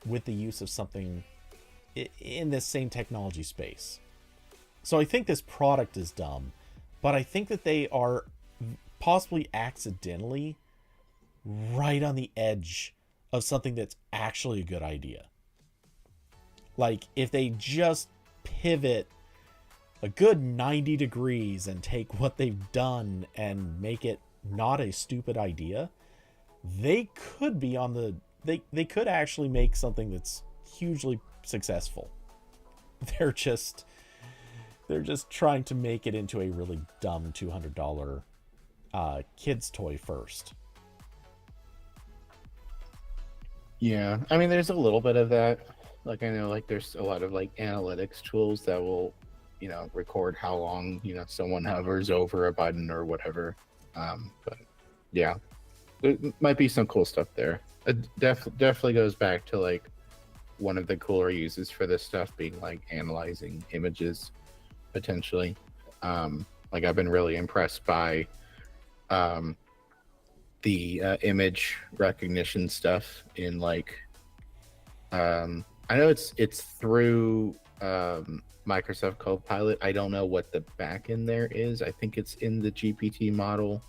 with the use of something in this same technology space. So I think this product is dumb, but I think that they are possibly accidentally right on the edge of something that's actually a good idea. Like if they just pivot a good 90 degrees and take what they've done and make it not a stupid idea, they could be on the they could actually make something that's hugely successful. They're just trying to make it into a really dumb $200 kids toy first. Yeah, I mean, there's a little bit of that. Like I know, like there's a lot of like analytics tools that will, record how long someone hovers over a button or whatever. But yeah, there might be some cool stuff there. It definitely goes back to like one of the cooler uses for this stuff being like analyzing images potentially. Like I've been really impressed by the image recognition stuff in like I know it's through Microsoft Copilot. I don't know what the backend there is. I think it's in the GPT model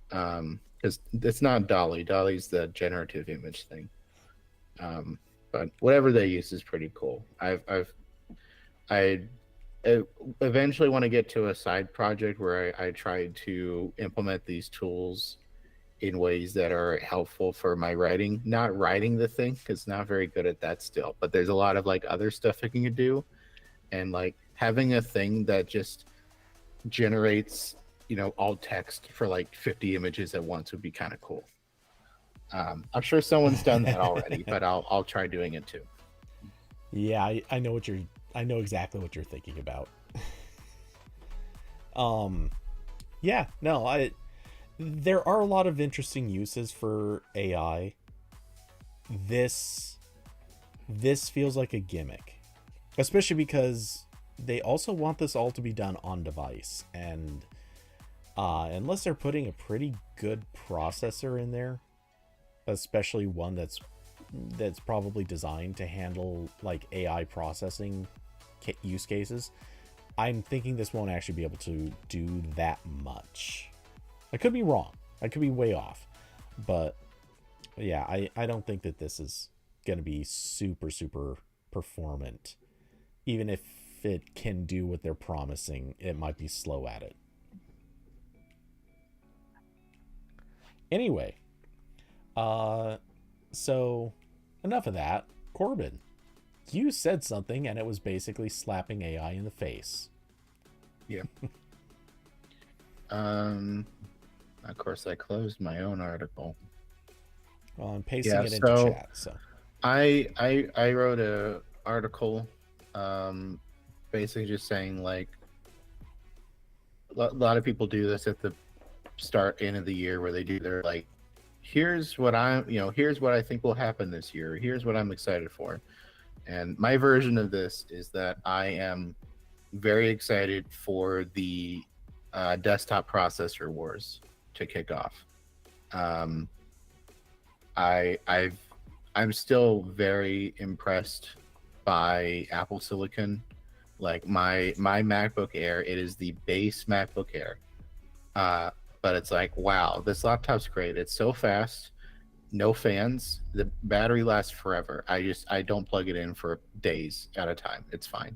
because it's not Dolly. Dolly's the generative image thing. But whatever they use is pretty cool. I eventually want to get to a side project where I try to implement these tools in ways that are helpful for my writing. Not writing the thing because not very good at that still. But there's a lot of like other stuff I can do, and like having a thing that just generates all text for like 50 images at once would be kind of cool. I'm sure someone's done that already, but I'll try doing it too. Yeah, I know I know exactly what you're thinking about. Yeah, no, there are a lot of interesting uses for AI. This feels like a gimmick, especially because they also want this all to be done on device, and unless they're putting a pretty good processor in there, especially one that's probably designed to handle like AI processing use cases, I'm thinking this won't actually be able to do that much. I could be wrong. I could be way off. But yeah, I don't think that this is going to be super, super performant. Even if it can do what they're promising, it might be slow at it. Anyway, so enough of that. Corbin, you said something and it was basically slapping AI in the face. Yeah. Of course, I closed my own article. Well, I'm pasting Yeah, it into so chat. So I wrote a article, um, basically just saying like a lot of people do this at the start end of the year where they do their like, here's what here's what I think will happen this year. Here's what I'm excited for. And my version of this is that I am very excited for the desktop processor wars to kick off. Um, I've I'm still very impressed by Apple Silicon. Like my MacBook Air, it is the base MacBook Air. Uh, but it's like, wow, this laptop's great. It's so fast, no fans. The battery lasts forever. I don't plug it in for days at a time. It's fine.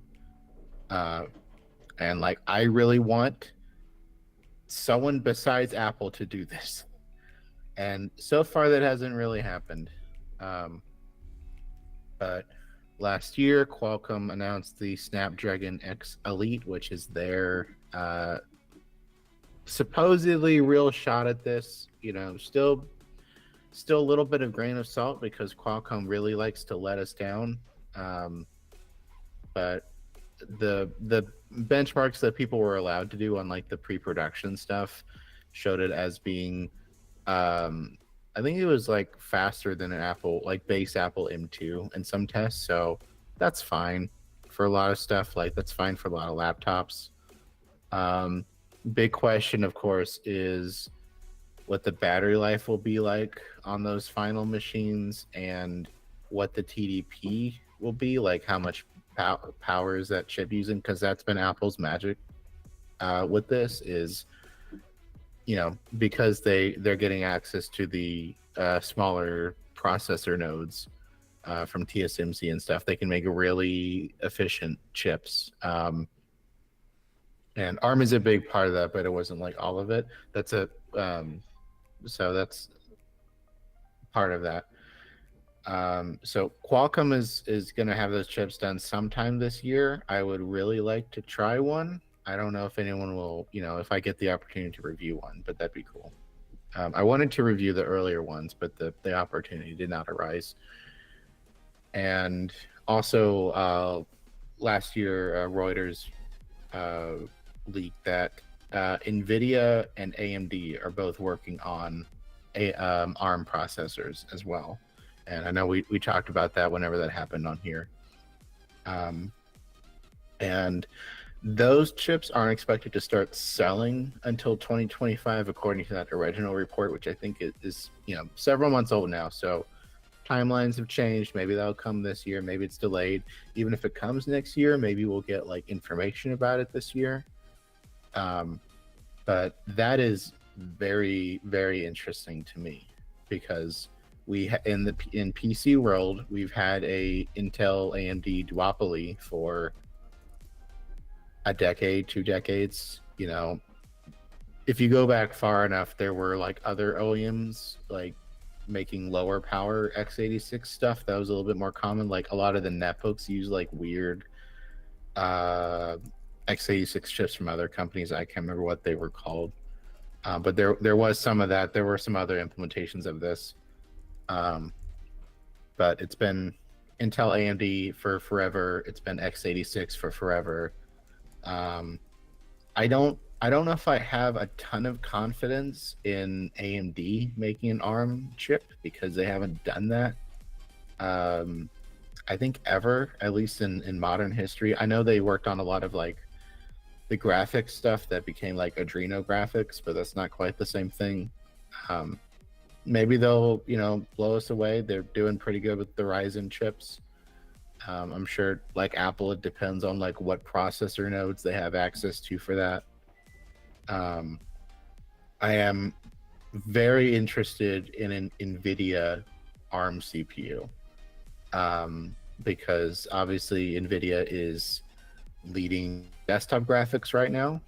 Uh, and like I really want someone besides Apple to do this. And so far that hasn't really happened. Um, but last year, Qualcomm announced the Snapdragon X Elite, which is their supposedly real shot at this. You know, still a little bit of grain of salt because Qualcomm really likes to let us down. But the benchmarks that people were allowed to do on like the pre-production stuff showed it as being I think it was like faster than an Apple, like base Apple M2 in some tests. So that's fine for a lot of stuff. Like that's fine for a lot of laptops. Um, Big question, of course, is what the battery life will be like on those final machines and what the TDP will be like. How much power is that chip using? Because that's been Apple's magic with this is because they're getting access to the smaller processor nodes from TSMC and stuff, they can make really efficient chips. And ARM is a big part of that, but it wasn't like all of it. So that's part of that. So Qualcomm is going to have those chips done sometime this year. I would really like to try one. I don't know if anyone will, if I get the opportunity to review one, but that'd be cool. I wanted to review the earlier ones, but the opportunity did not arise. And also, last year, Reuters leaked that NVIDIA and AMD are both working on ARM processors as well. And I know we talked about that whenever that happened on here. And those chips aren't expected to start selling until 2025, according to that original report, which I think is several months old now. So timelines have changed. Maybe that'll come this year. Maybe it's delayed. Even if it comes next year, maybe we'll get like information about it this year. But that is very, very interesting to me because in PC world, we've had a Intel AMD duopoly for a decade, 2 decades. If you go back far enough, there were like other OEMs like making lower power x86 stuff that was a little bit more common. Like a lot of the netbooks use like weird x86 chips from other companies. I can't remember what they were called, but there was some of that. There were some other implementations of this, but it's been Intel AMD for forever. It's been x86 for forever. I don't know if I have a ton of confidence in AMD making an ARM chip because they haven't done that. I think ever, at least in modern history. I know they worked on a lot of like the graphics stuff that became like Adreno graphics, but that's not quite the same thing. Maybe they'll blow us away. They're doing pretty good with the Ryzen chips. I'm sure like Apple, it depends on like what processor nodes they have access to for that. I am very interested in an NVIDIA ARM CPU because obviously NVIDIA is leading desktop graphics right now,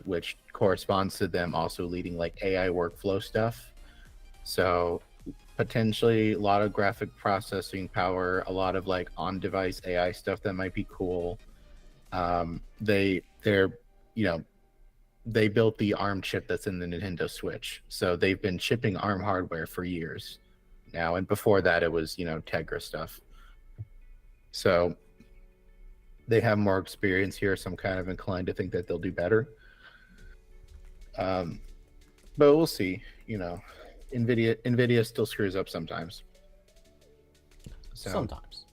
which corresponds to them also leading like AI workflow stuff. So potentially a lot of graphic processing power, a lot of like on-device AI stuff that might be cool. They built the ARM chip that's in the Nintendo Switch, so they've been shipping ARM hardware for years. now, and before that it was, you know, Tegra stuff. So they have more experience here, so I'm kind of inclined to think that they'll do better. But we'll see. You know, Nvidia still screws up sometimes. So Sometimes.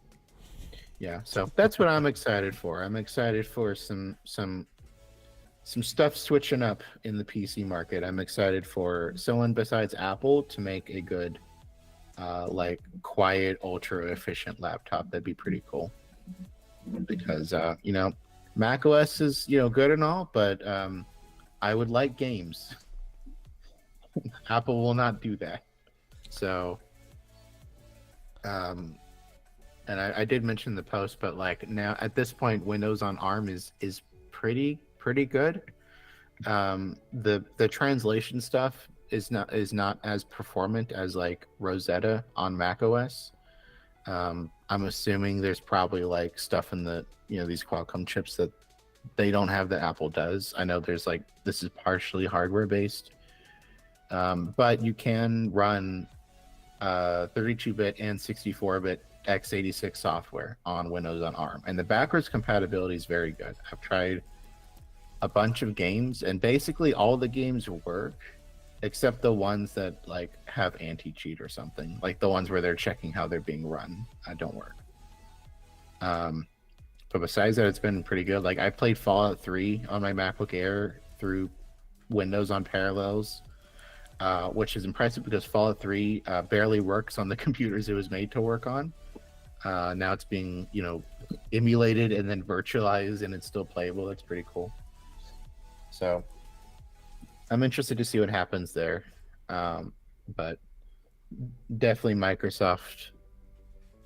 yeah, so that's what I'm excited for. I'm excited for some stuff switching up in the PC market. I'm excited for someone besides Apple to make a good, like quiet, ultra efficient laptop. That'd be pretty cool. Because you know, Mac OS is, you know, good and all, but I would like games. Apple will not do that. So, and I did mention the post, but like now at this point, Windows on ARM is pretty good. The translation stuff is not as performant as like Rosetta on Mac OS. I'm assuming there's probably like stuff in the, you know, these Qualcomm chips that they don't have that Apple does. I know there's like, this is partially hardware based, but you can run 32-bit and 64-bit x86 software on Windows on ARM, and the backwards compatibility is very good. I've tried a bunch of games, and basically all the games work except the ones that like have anti-cheat or something, like the ones where they're checking how they're being run don't work. But besides that, it's been pretty good. Like I played Fallout 3 on my MacBook Air through Windows on Parallels, which is impressive because Fallout 3 barely works on the computers it was made to work on. Now it's being, you know, emulated and then virtualized, and it's still playable. That's pretty cool. So I'm interested to see what happens there. But definitely Microsoft,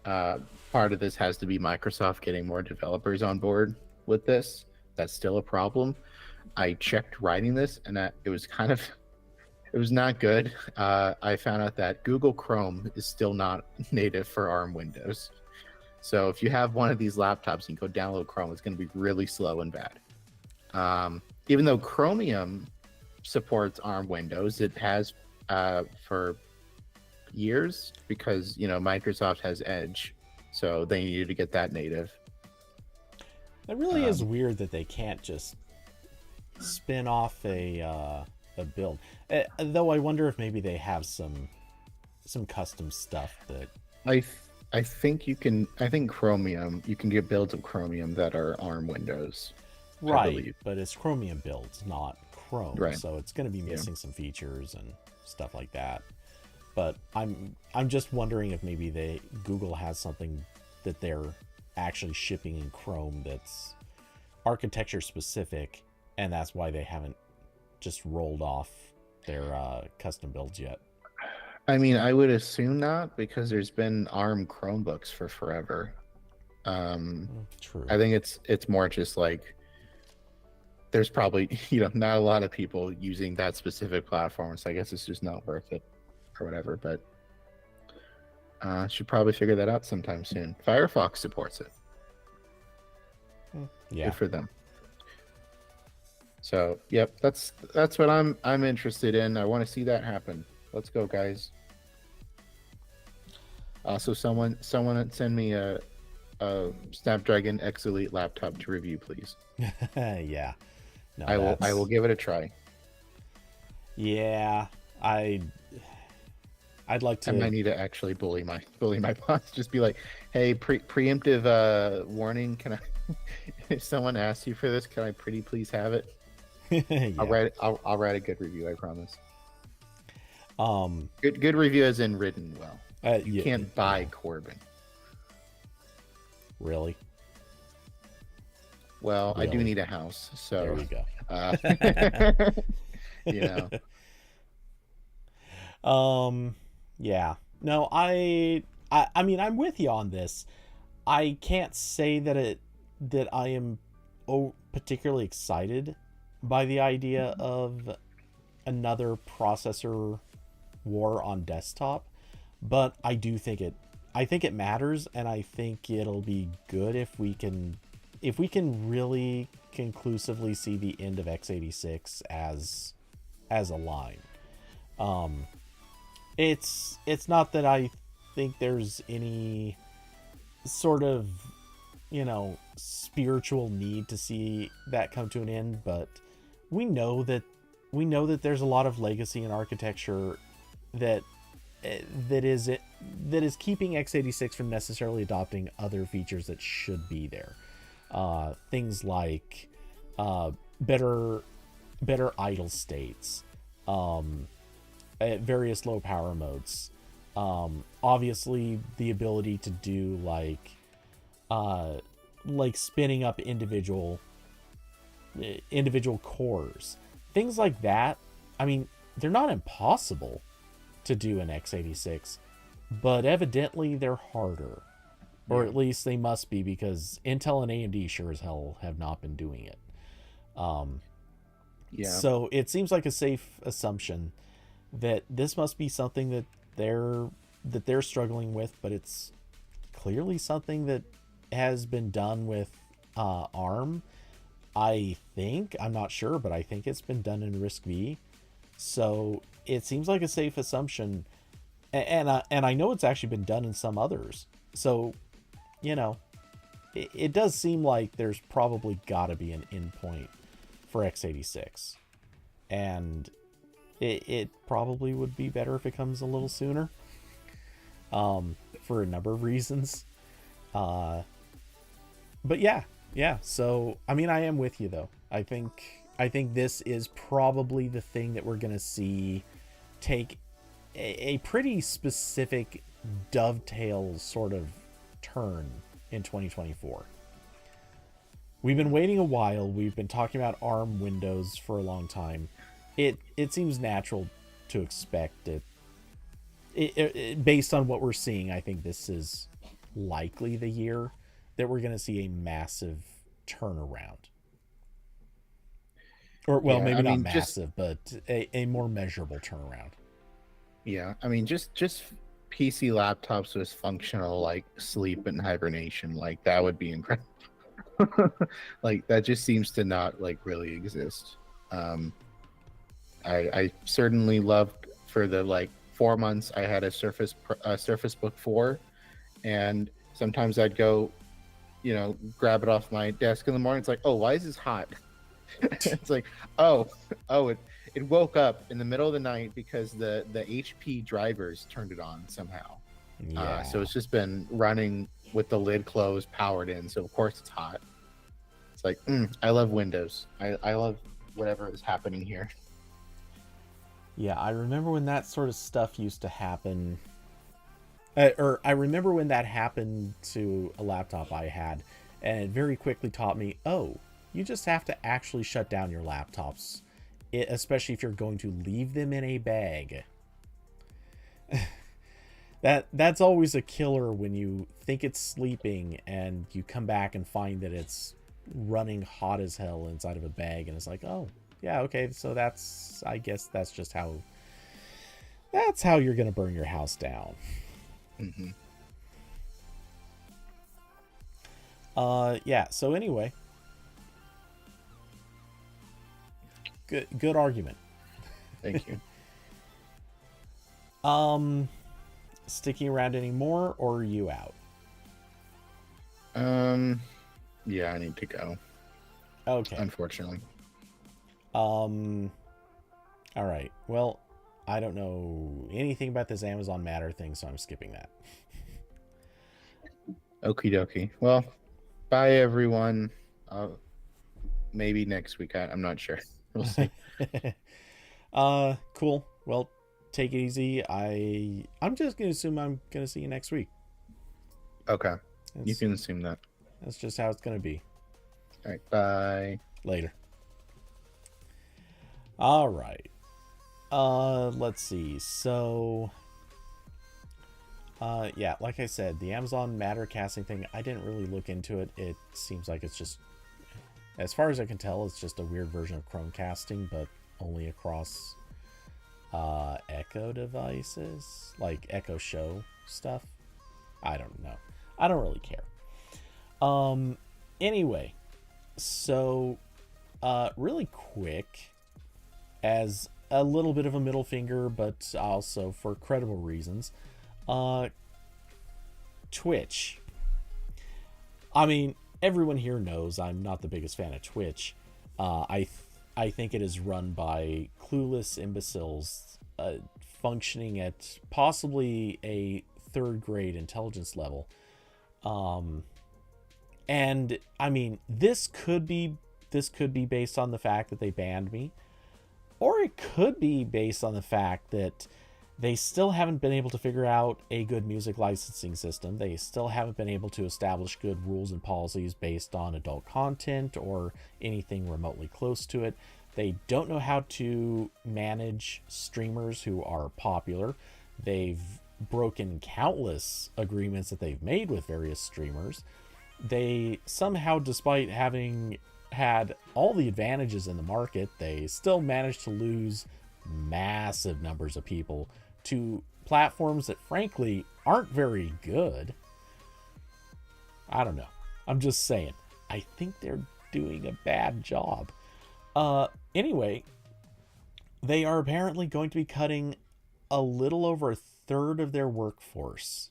part of this has to be Microsoft getting more developers on board with this. That's still a problem. I checked writing this, and it was kind of, it was not good. I found out that Google Chrome is still not native for ARM Windows. So if you have one of these laptops and you go download Chrome, it's going to be really slow and bad. Even though Chromium supports ARM Windows, it has for years, because, you know, Microsoft has Edge, so they needed to get that native. It really is weird that they can't just spin off a build. Though I wonder if maybe they have some custom stuff that I think you can. I think Chromium, you can get builds of Chromium that are ARM Windows. Right, but it's Chromium builds, not Chrome, right. So it's going to be missing some features and stuff like that. But I'm just wondering if maybe Google has something that they're actually shipping in Chrome that's architecture specific, and that's why they haven't just rolled off their custom builds yet. I mean, I would assume not, because there's been ARM Chromebooks for forever. True. I think it's more just like there's probably, you know, not a lot of people using that specific platform, so I guess it's just not worth it or whatever. But should probably figure that out sometime soon. Firefox supports it. Yeah. Good for them. So, yep, that's what I'm interested in. I want to see that happen. Let's go, guys. Also, someone send me a Snapdragon X Elite laptop to review, please. Yeah. No, I will give it a try. Yeah, I'd like to. I might need to actually bully my boss. Just be like, hey, preemptive warning. Can I? If someone asks you for this, can I pretty please have it? Yeah. I'll write a good review. I promise. Good review as in written well. You can't buy Corbin. Really? Well, really? I do need a house, so there you go. You know. Yeah. No, I mean, I'm with you on this. I can't say that I am particularly excited by the idea of another processor war on desktop, but I do think it matters, and I think it'll be good if we can really conclusively see the end of x86 as a line. It's not that I think there's any sort of, spiritual need to see that come to an end, but we know that there's a lot of legacy in architecture that that is keeping x86 from necessarily adopting other features that should be there. Things like better idle states, at various low power modes. Obviously, the ability to do like spinning up individual cores, things like that. I mean, they're not impossible to do in x86, but evidently they're harder, or at least they must be, because Intel and AMD sure as hell have not been doing it. So it seems like a safe assumption that this must be something that they're struggling with, but it's clearly something that has been done with ARM. I think, I'm not sure, but I think it's been done in RISC-V. So it seems like a safe assumption, and I know it's actually been done in some others. So, it does seem like there's probably got to be an endpoint for x86, and it probably would be better if it comes a little sooner, for a number of reasons. But yeah. So I mean, I am with you though. I think this is probably the thing that we're gonna see take a pretty specific dovetail sort of turn in 2024. We've been waiting a while. We've been talking about ARM Windows for a long time. It seems natural to expect it based on what we're seeing. I think this is likely the year that we're going to see a massive turnaround. Or, well, maybe not massive, but a more measurable turnaround. Yeah, I mean, just PC laptops with functional, like, sleep and hibernation, like, that would be incredible. Like, that just seems to not, like, really exist. I certainly loved, for the, like, 4 months I had a Surface Book 4, and sometimes I'd go, grab it off my desk in the morning. It's like, oh, why is this hot? It's like, it woke up in the middle of the night because the HP drivers turned it on somehow. Yeah. So it's just been running with the lid closed, powered in. So of course it's hot. It's like, I love Windows. I love whatever is happening here. Yeah, I remember when that sort of stuff used to happen. Or I remember when that happened to a laptop I had, and it very quickly taught me, you just have to actually shut down your laptops, especially if you're going to leave them in a bag. That's always a killer when you think it's sleeping and you come back and find that it's running hot as hell inside of a bag, and it's like, oh, yeah, okay, so I guess that's just how you're going to burn your house down. Mm-hmm. Yeah, so anyway, good argument. Thank you. Sticking around anymore, or are you out? Yeah, I need to go. Okay. Unfortunately. All right. Well, I don't know anything about this Amazon Matter thing, so I'm skipping that. Okie dokie. Well, bye everyone. Maybe next week. I'm not sure. We'll see. Cool. Well, take it easy. I'm just gonna assume I'm gonna see you next week. Okay. You can assume that. That's just how it's gonna be. All right. Bye. Later. All right. Let's see. So, yeah, like I said, the Amazon Matter casting thing, I didn't really look into it. It seems like it's just, as far as I can tell, it's just a weird version of Chromecasting, but only across Echo devices, like Echo Show stuff. I don't know. I don't really care. Anyway, so really quick, as a little bit of a middle finger, but also for credible reasons, Twitch. I mean, everyone here knows I'm not the biggest fan of Twitch. I think it is run by clueless imbeciles functioning at possibly a third grade intelligence level. And I mean, this could be based on the fact that they banned me, or it could be based on the fact that they still haven't been able to figure out a good music licensing system. They still haven't been able to establish good rules and policies based on adult content or anything remotely close to it. They don't know how to manage streamers who are popular. They've broken countless agreements that they've made with various streamers. They somehow, despite having had all the advantages in the market, they still managed to lose massive numbers of people to platforms that frankly aren't very good. I don't know. I'm just saying. I think they're doing a bad job. Anyway, they are apparently going to be cutting a little over a third of their workforce.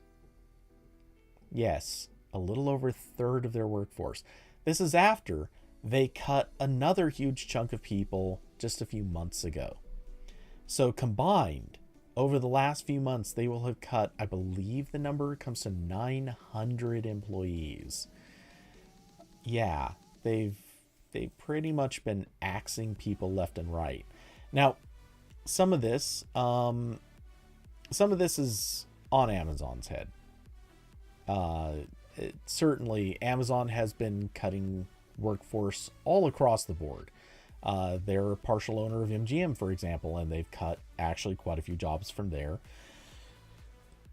Yes, a little over a third of their workforce. This is after they cut another huge chunk of people just a few months ago. So combined, over the last few months, they will have cut, I believe the number comes to 900 employees. Yeah, they've pretty much been axing people left and right. Now, some of this is on Amazon's head. Certainly, Amazon has been cutting workforce all across the board. They're a partial owner of MGM, for example, and they've cut actually quite a few jobs from there.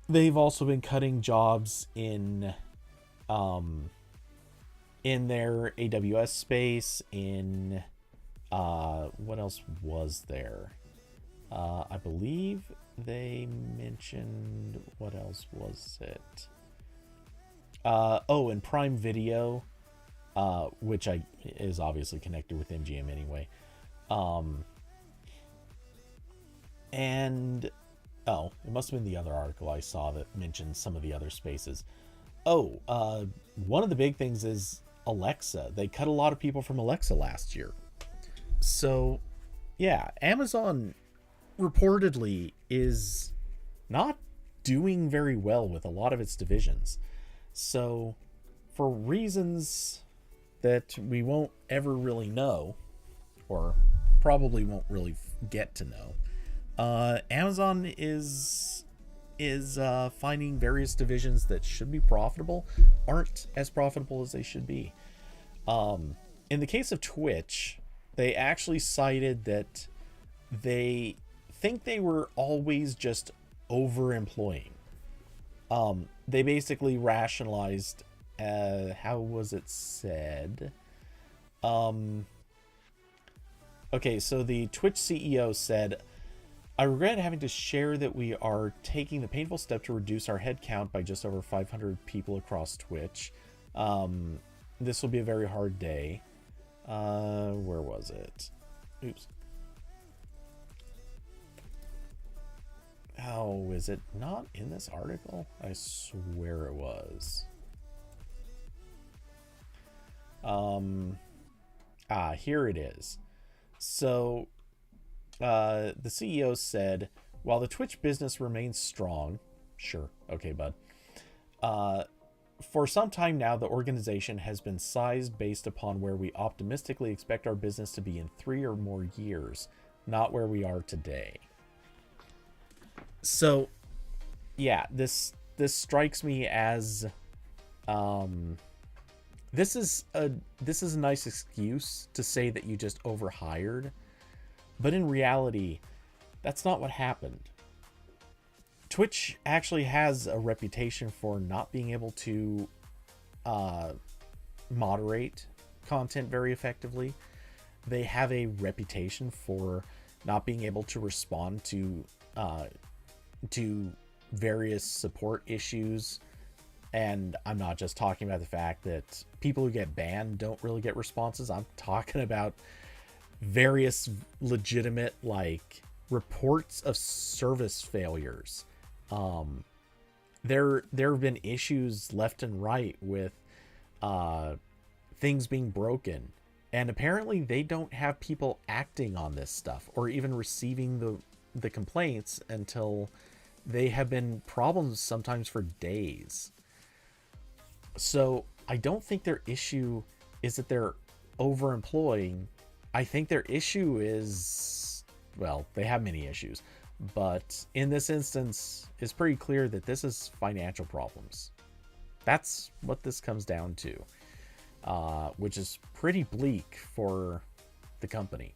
They've also been cutting jobs in their AWS space, in what else was there? I believe they mentioned, what else was it? In Prime Video, which is obviously connected with MGM anyway. It must have been the other article I saw that mentioned some of the other spaces. One of the big things is Alexa. They cut a lot of people from Alexa last year. So, yeah, Amazon reportedly is not doing very well with a lot of its divisions. So, for reasons that we won't ever really know, or probably won't really get to know, Amazon is finding various divisions that should be profitable aren't as profitable as they should be. In the case of Twitch, they actually cited that they think they were always just overemploying. They basically rationalized, how was it said? Okay, so the Twitch CEO said, "I regret having to share that we are taking the painful step to reduce our headcount by just over 500 people across Twitch. This will be a very hard day." Where was it? Oops. Oh, is it not in this article? I swear it was. Here it is. So, the CEO said, "While the Twitch business remains strong," sure, okay, bud, "for some time now, the organization has been sized based upon where we optimistically expect our business to be in 3 or more years, not where we are today." So, yeah, this strikes me as, this is a nice excuse to say that you just overhired, but in reality, that's not what happened. Twitch actually has a reputation for not being able to moderate content very effectively. They have a reputation for not being able to respond to various support issues. And I'm not just talking about the fact that people who get banned don't really get responses. I'm talking about various legitimate, like, reports of service failures. there have been issues left and right with uh, things being broken, and apparently they don't have people acting on this stuff or even receiving the complaints until they have been problems sometimes for days. So I don't think their issue is that they're overemploying. I think their issue is, well, they have many issues, but in this instance, it's pretty clear that this is financial problems. That's what this comes down to, which is pretty bleak for the company.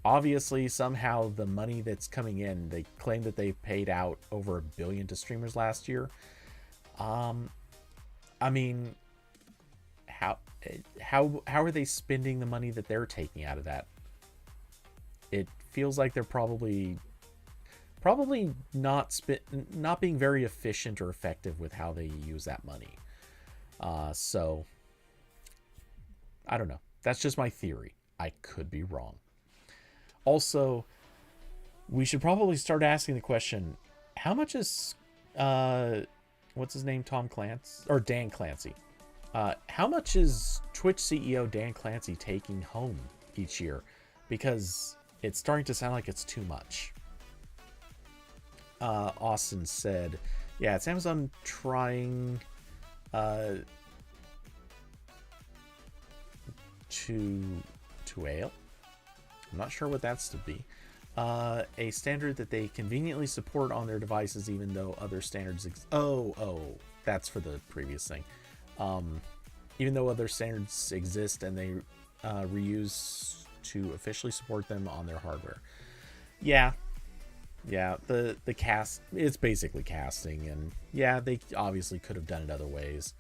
Obviously, somehow the money that's coming in, they claim that they paid out over $1 billion to streamers last year. I mean, how how are they spending the money that they're taking out of that? It feels like they're probably not being very efficient or effective with how they use that money. So I don't know. That's just my theory. I could be wrong. Also, we should probably start asking the question: how much is what's his name? Tom Clancy or Dan Clancy? How much is Twitch CEO Dan Clancy taking home each year? Because it's starting to sound like it's too much. Austin said, yeah, it's Amazon trying to ale. I'm not sure what that's to be. A standard that they conveniently support on their devices, even though other standards. That's for the previous thing. Even though other standards exist and they reuse to officially support them on their hardware. Yeah, the cast, it's basically casting, and yeah, they obviously could have done it other ways.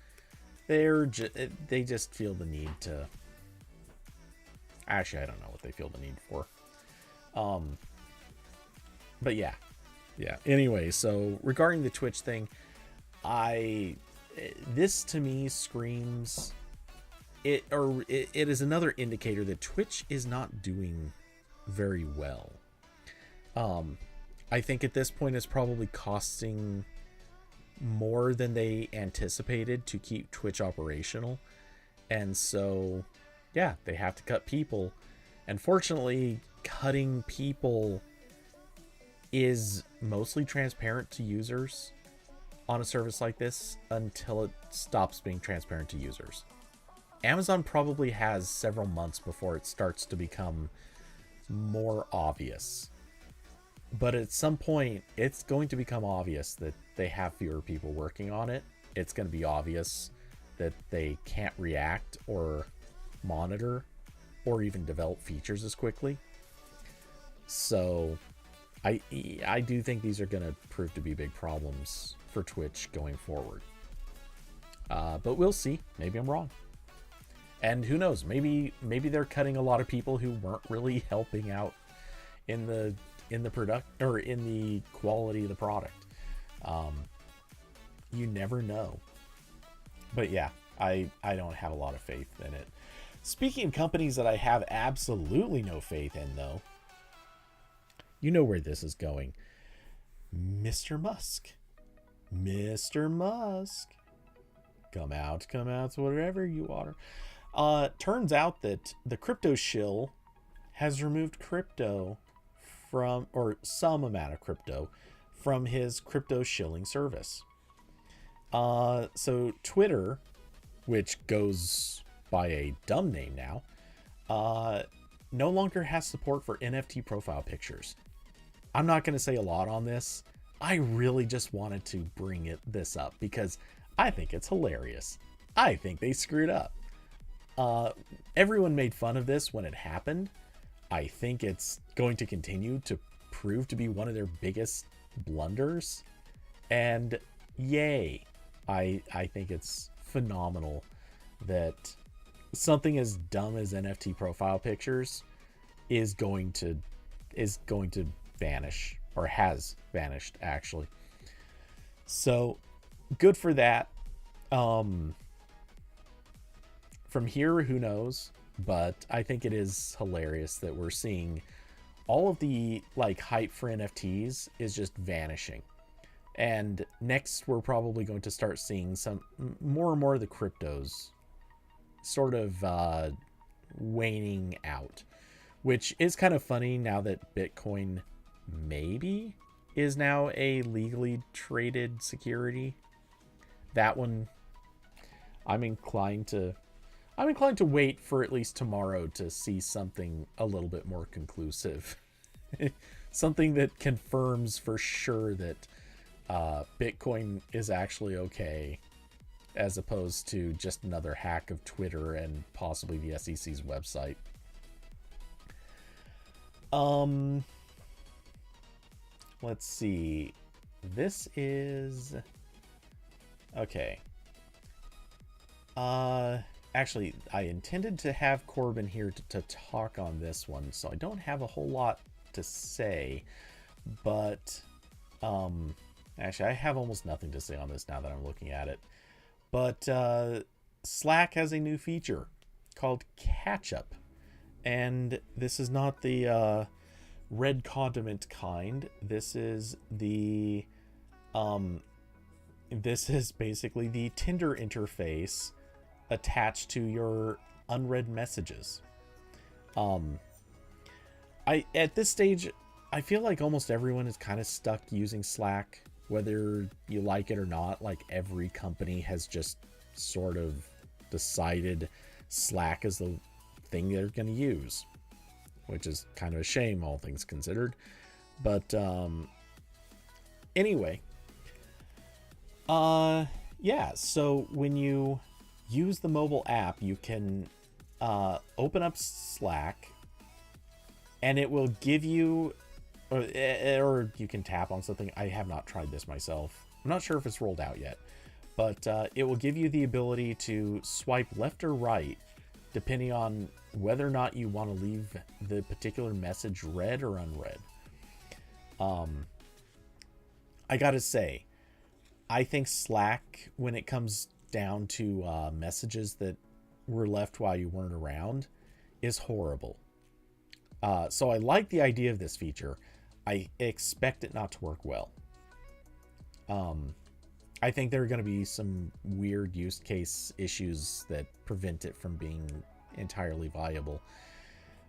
They just feel the need to. Actually, I don't know what they feel the need for. But yeah. Anyway, so regarding the Twitch thing, this to me screams it is another indicator that Twitch is not doing very well. I think at this point it's probably costing more than they anticipated to keep Twitch operational. And so, yeah, they have to cut people. And fortunately, cutting people is mostly transparent to users on a service like this until it stops being transparent to users. Amazon probably has several months before it starts to become more obvious. But at some point, it's going to become obvious that they have fewer people working on it. It's going to be obvious that they can't react or monitor or even develop features as quickly. So I do think these are going to prove to be big problems for Twitch going forward. But we'll see. Maybe I'm wrong. And who knows? Maybe they're cutting a lot of people who weren't really helping out in the product or in the quality of the product. You never know. But yeah, I don't have a lot of faith in it. Speaking of companies that I have absolutely no faith in, though, you know where this is going. Mr. Musk. Mr. Musk. Come out to whatever you are. Turns out that the crypto shill has removed crypto from, or some amount of crypto, from his crypto shilling service. So Twitter, which goes by a dumb name now, no longer has support for NFT profile pictures. I'm not going to say a lot on this. I really just wanted to bring this up because I think it's hilarious. I think they screwed up. Everyone made fun of this when it happened. I think it's going to continue to prove to be one of their biggest blunders. And yay. I think it's phenomenal that something as dumb as NFT profile pictures is going to vanish, or has vanished actually. So good for that. From here, who knows? But I think it is hilarious that we're seeing all of the hype for NFTs is just vanishing. And next, we're probably going to start seeing some more and more of the cryptos sort of waning out, which is kind of funny now that Bitcoin maybe is now a legally traded security. That one, I'm inclined to wait for at least tomorrow to see something a little bit more conclusive. Something that confirms for sure that Bitcoin is actually okay, as opposed to just another hack of Twitter and possibly the SEC's website. Let's see. This is okay. Actually, I intended to have Corbin here to talk on this one, so I don't have a whole lot to say, but actually, I have almost nothing to say on this now that I'm looking at it. But Slack has a new feature called Catch Up, and this is not the red condiment kind. This is the this is basically the Tinder interface attached to your unread messages. At this stage, I feel like almost everyone is kind of stuck using Slack, whether you like it or not. Like, every company has just sort of decided Slack is the thing they're going to use, which is kind of a shame, all things considered. But anyway, yeah, so when you use the mobile app, you can open up Slack, and it will give you, or you can tap on something. I have not tried this myself. I'm not sure if it's rolled out yet, but it will give you the ability to swipe left or right depending on whether or not you want to leave the particular message read or unread. I gotta say, I think Slack, when it comes down to messages that were left while you weren't around, is horrible. So I like the idea of this feature. I expect it not to work well. I think there are going to be some weird use case issues that prevent it from being entirely viable.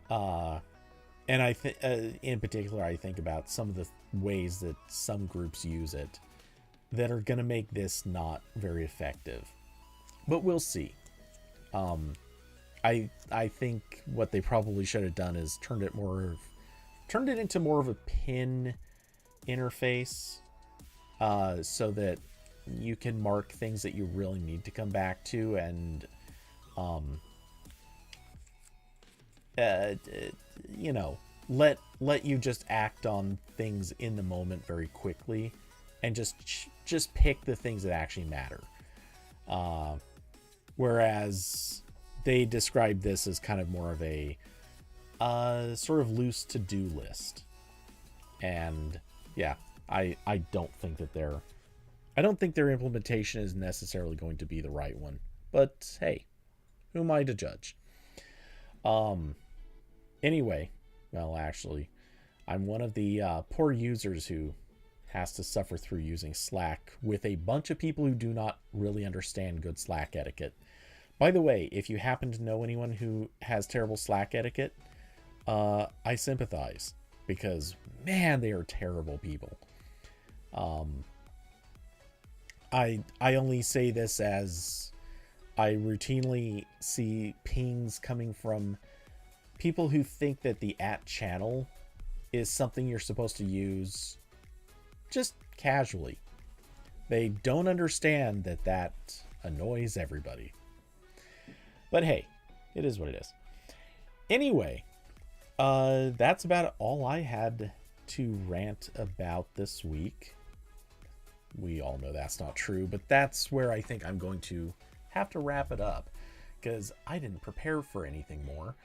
And I think, in particular, I think about some of the ways that some groups use it that are going to make this not very effective. But we'll see. I think what they probably should have done is turned it into more of a pin interface, so that you can mark things that you really need to come back to, and you know, let you just act on things in the moment very quickly, and just pick the things that actually matter. Whereas they describe this as kind of more of a sort of loose to-do list. And yeah, I don't think their implementation is necessarily going to be the right one. But hey, who am I to judge? Anyway, well, actually, I'm one of the poor users who has to suffer through using Slack with a bunch of people who do not really understand good Slack etiquette. By the way, if you happen to know anyone who has terrible Slack etiquette, I sympathize, because man, they are terrible people. I only say this as I routinely see pings coming from people who think that the @channel is something you're supposed to use just casually. They don't understand that annoys everybody. But hey, it is what it is. Anyway, that's about all I had to rant about this week. We all know that's not true, but that's where I think I'm going to have to wrap it up, because I didn't prepare for anything more,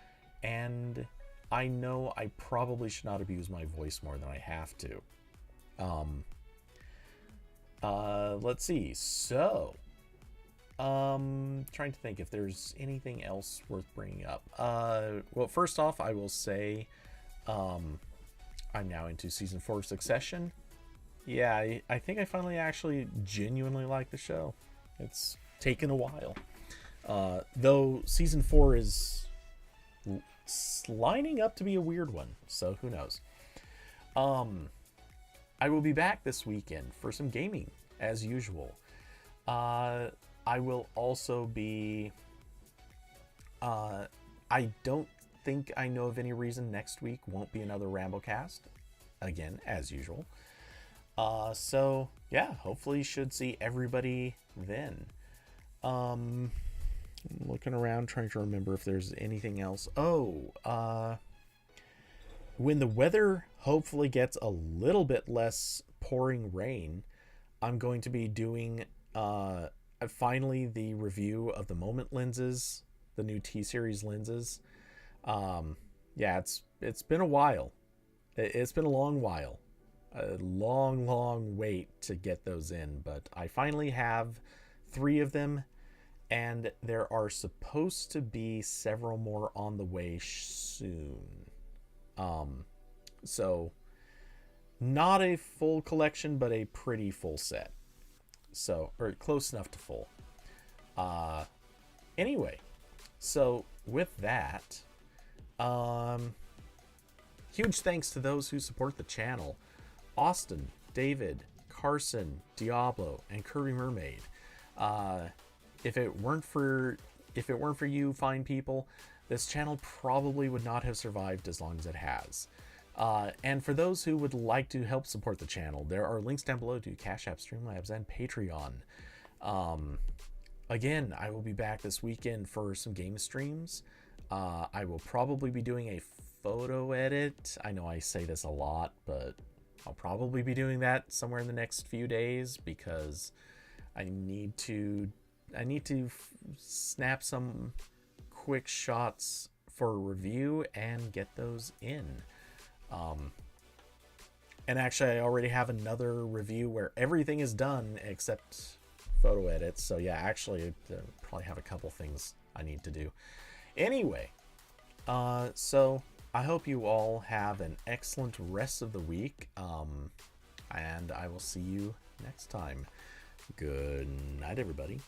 and I know I probably should not abuse my voice more than I have to. Let's see. So, trying to think if there's anything else worth bringing up. Well, first off, I will say, I'm now into season 4 of Succession. Yeah, I think I finally actually genuinely like the show. It's taken a while. Though season 4 is lining up to be a weird one, so who knows. I will be back this weekend for some gaming, as usual. I will also be. I don't think I know of any reason next week won't be another RambleCast. Again, as usual. So yeah, hopefully you should see everybody then. I'm looking around trying to remember if there's anything else. When the weather hopefully gets a little bit less pouring rain, I'm going to be doing finally the review of the Moment lenses, the new T series lenses. Yeah, it's been a while. It's been a long while, a long wait to get those in, but I finally have 3 of them, and there are supposed to be several more on the way soon. So not a full collection, but a pretty full set. So, or close enough to full. Anyway, so with that, huge thanks to those who support the channel: Austin, David, Carson, Diablo, and Kirby Mermaid. If it weren't for you fine people, this channel probably would not have survived as long as it has. And for those who would like to help support the channel, there are links down below to Cash App, Streamlabs, and Patreon. Again, I will be back this weekend for some game streams. I will probably be doing a photo edit. I know I say this a lot, but I'll probably be doing that somewhere in the next few days because I need to snap some quick shots for review and get those in. And actually, I already have another review where everything is done except photo edits. So yeah, actually, I probably have a couple things I need to do. Anyway, so I hope you all have an excellent rest of the week. And I will see you next time. Good night, everybody.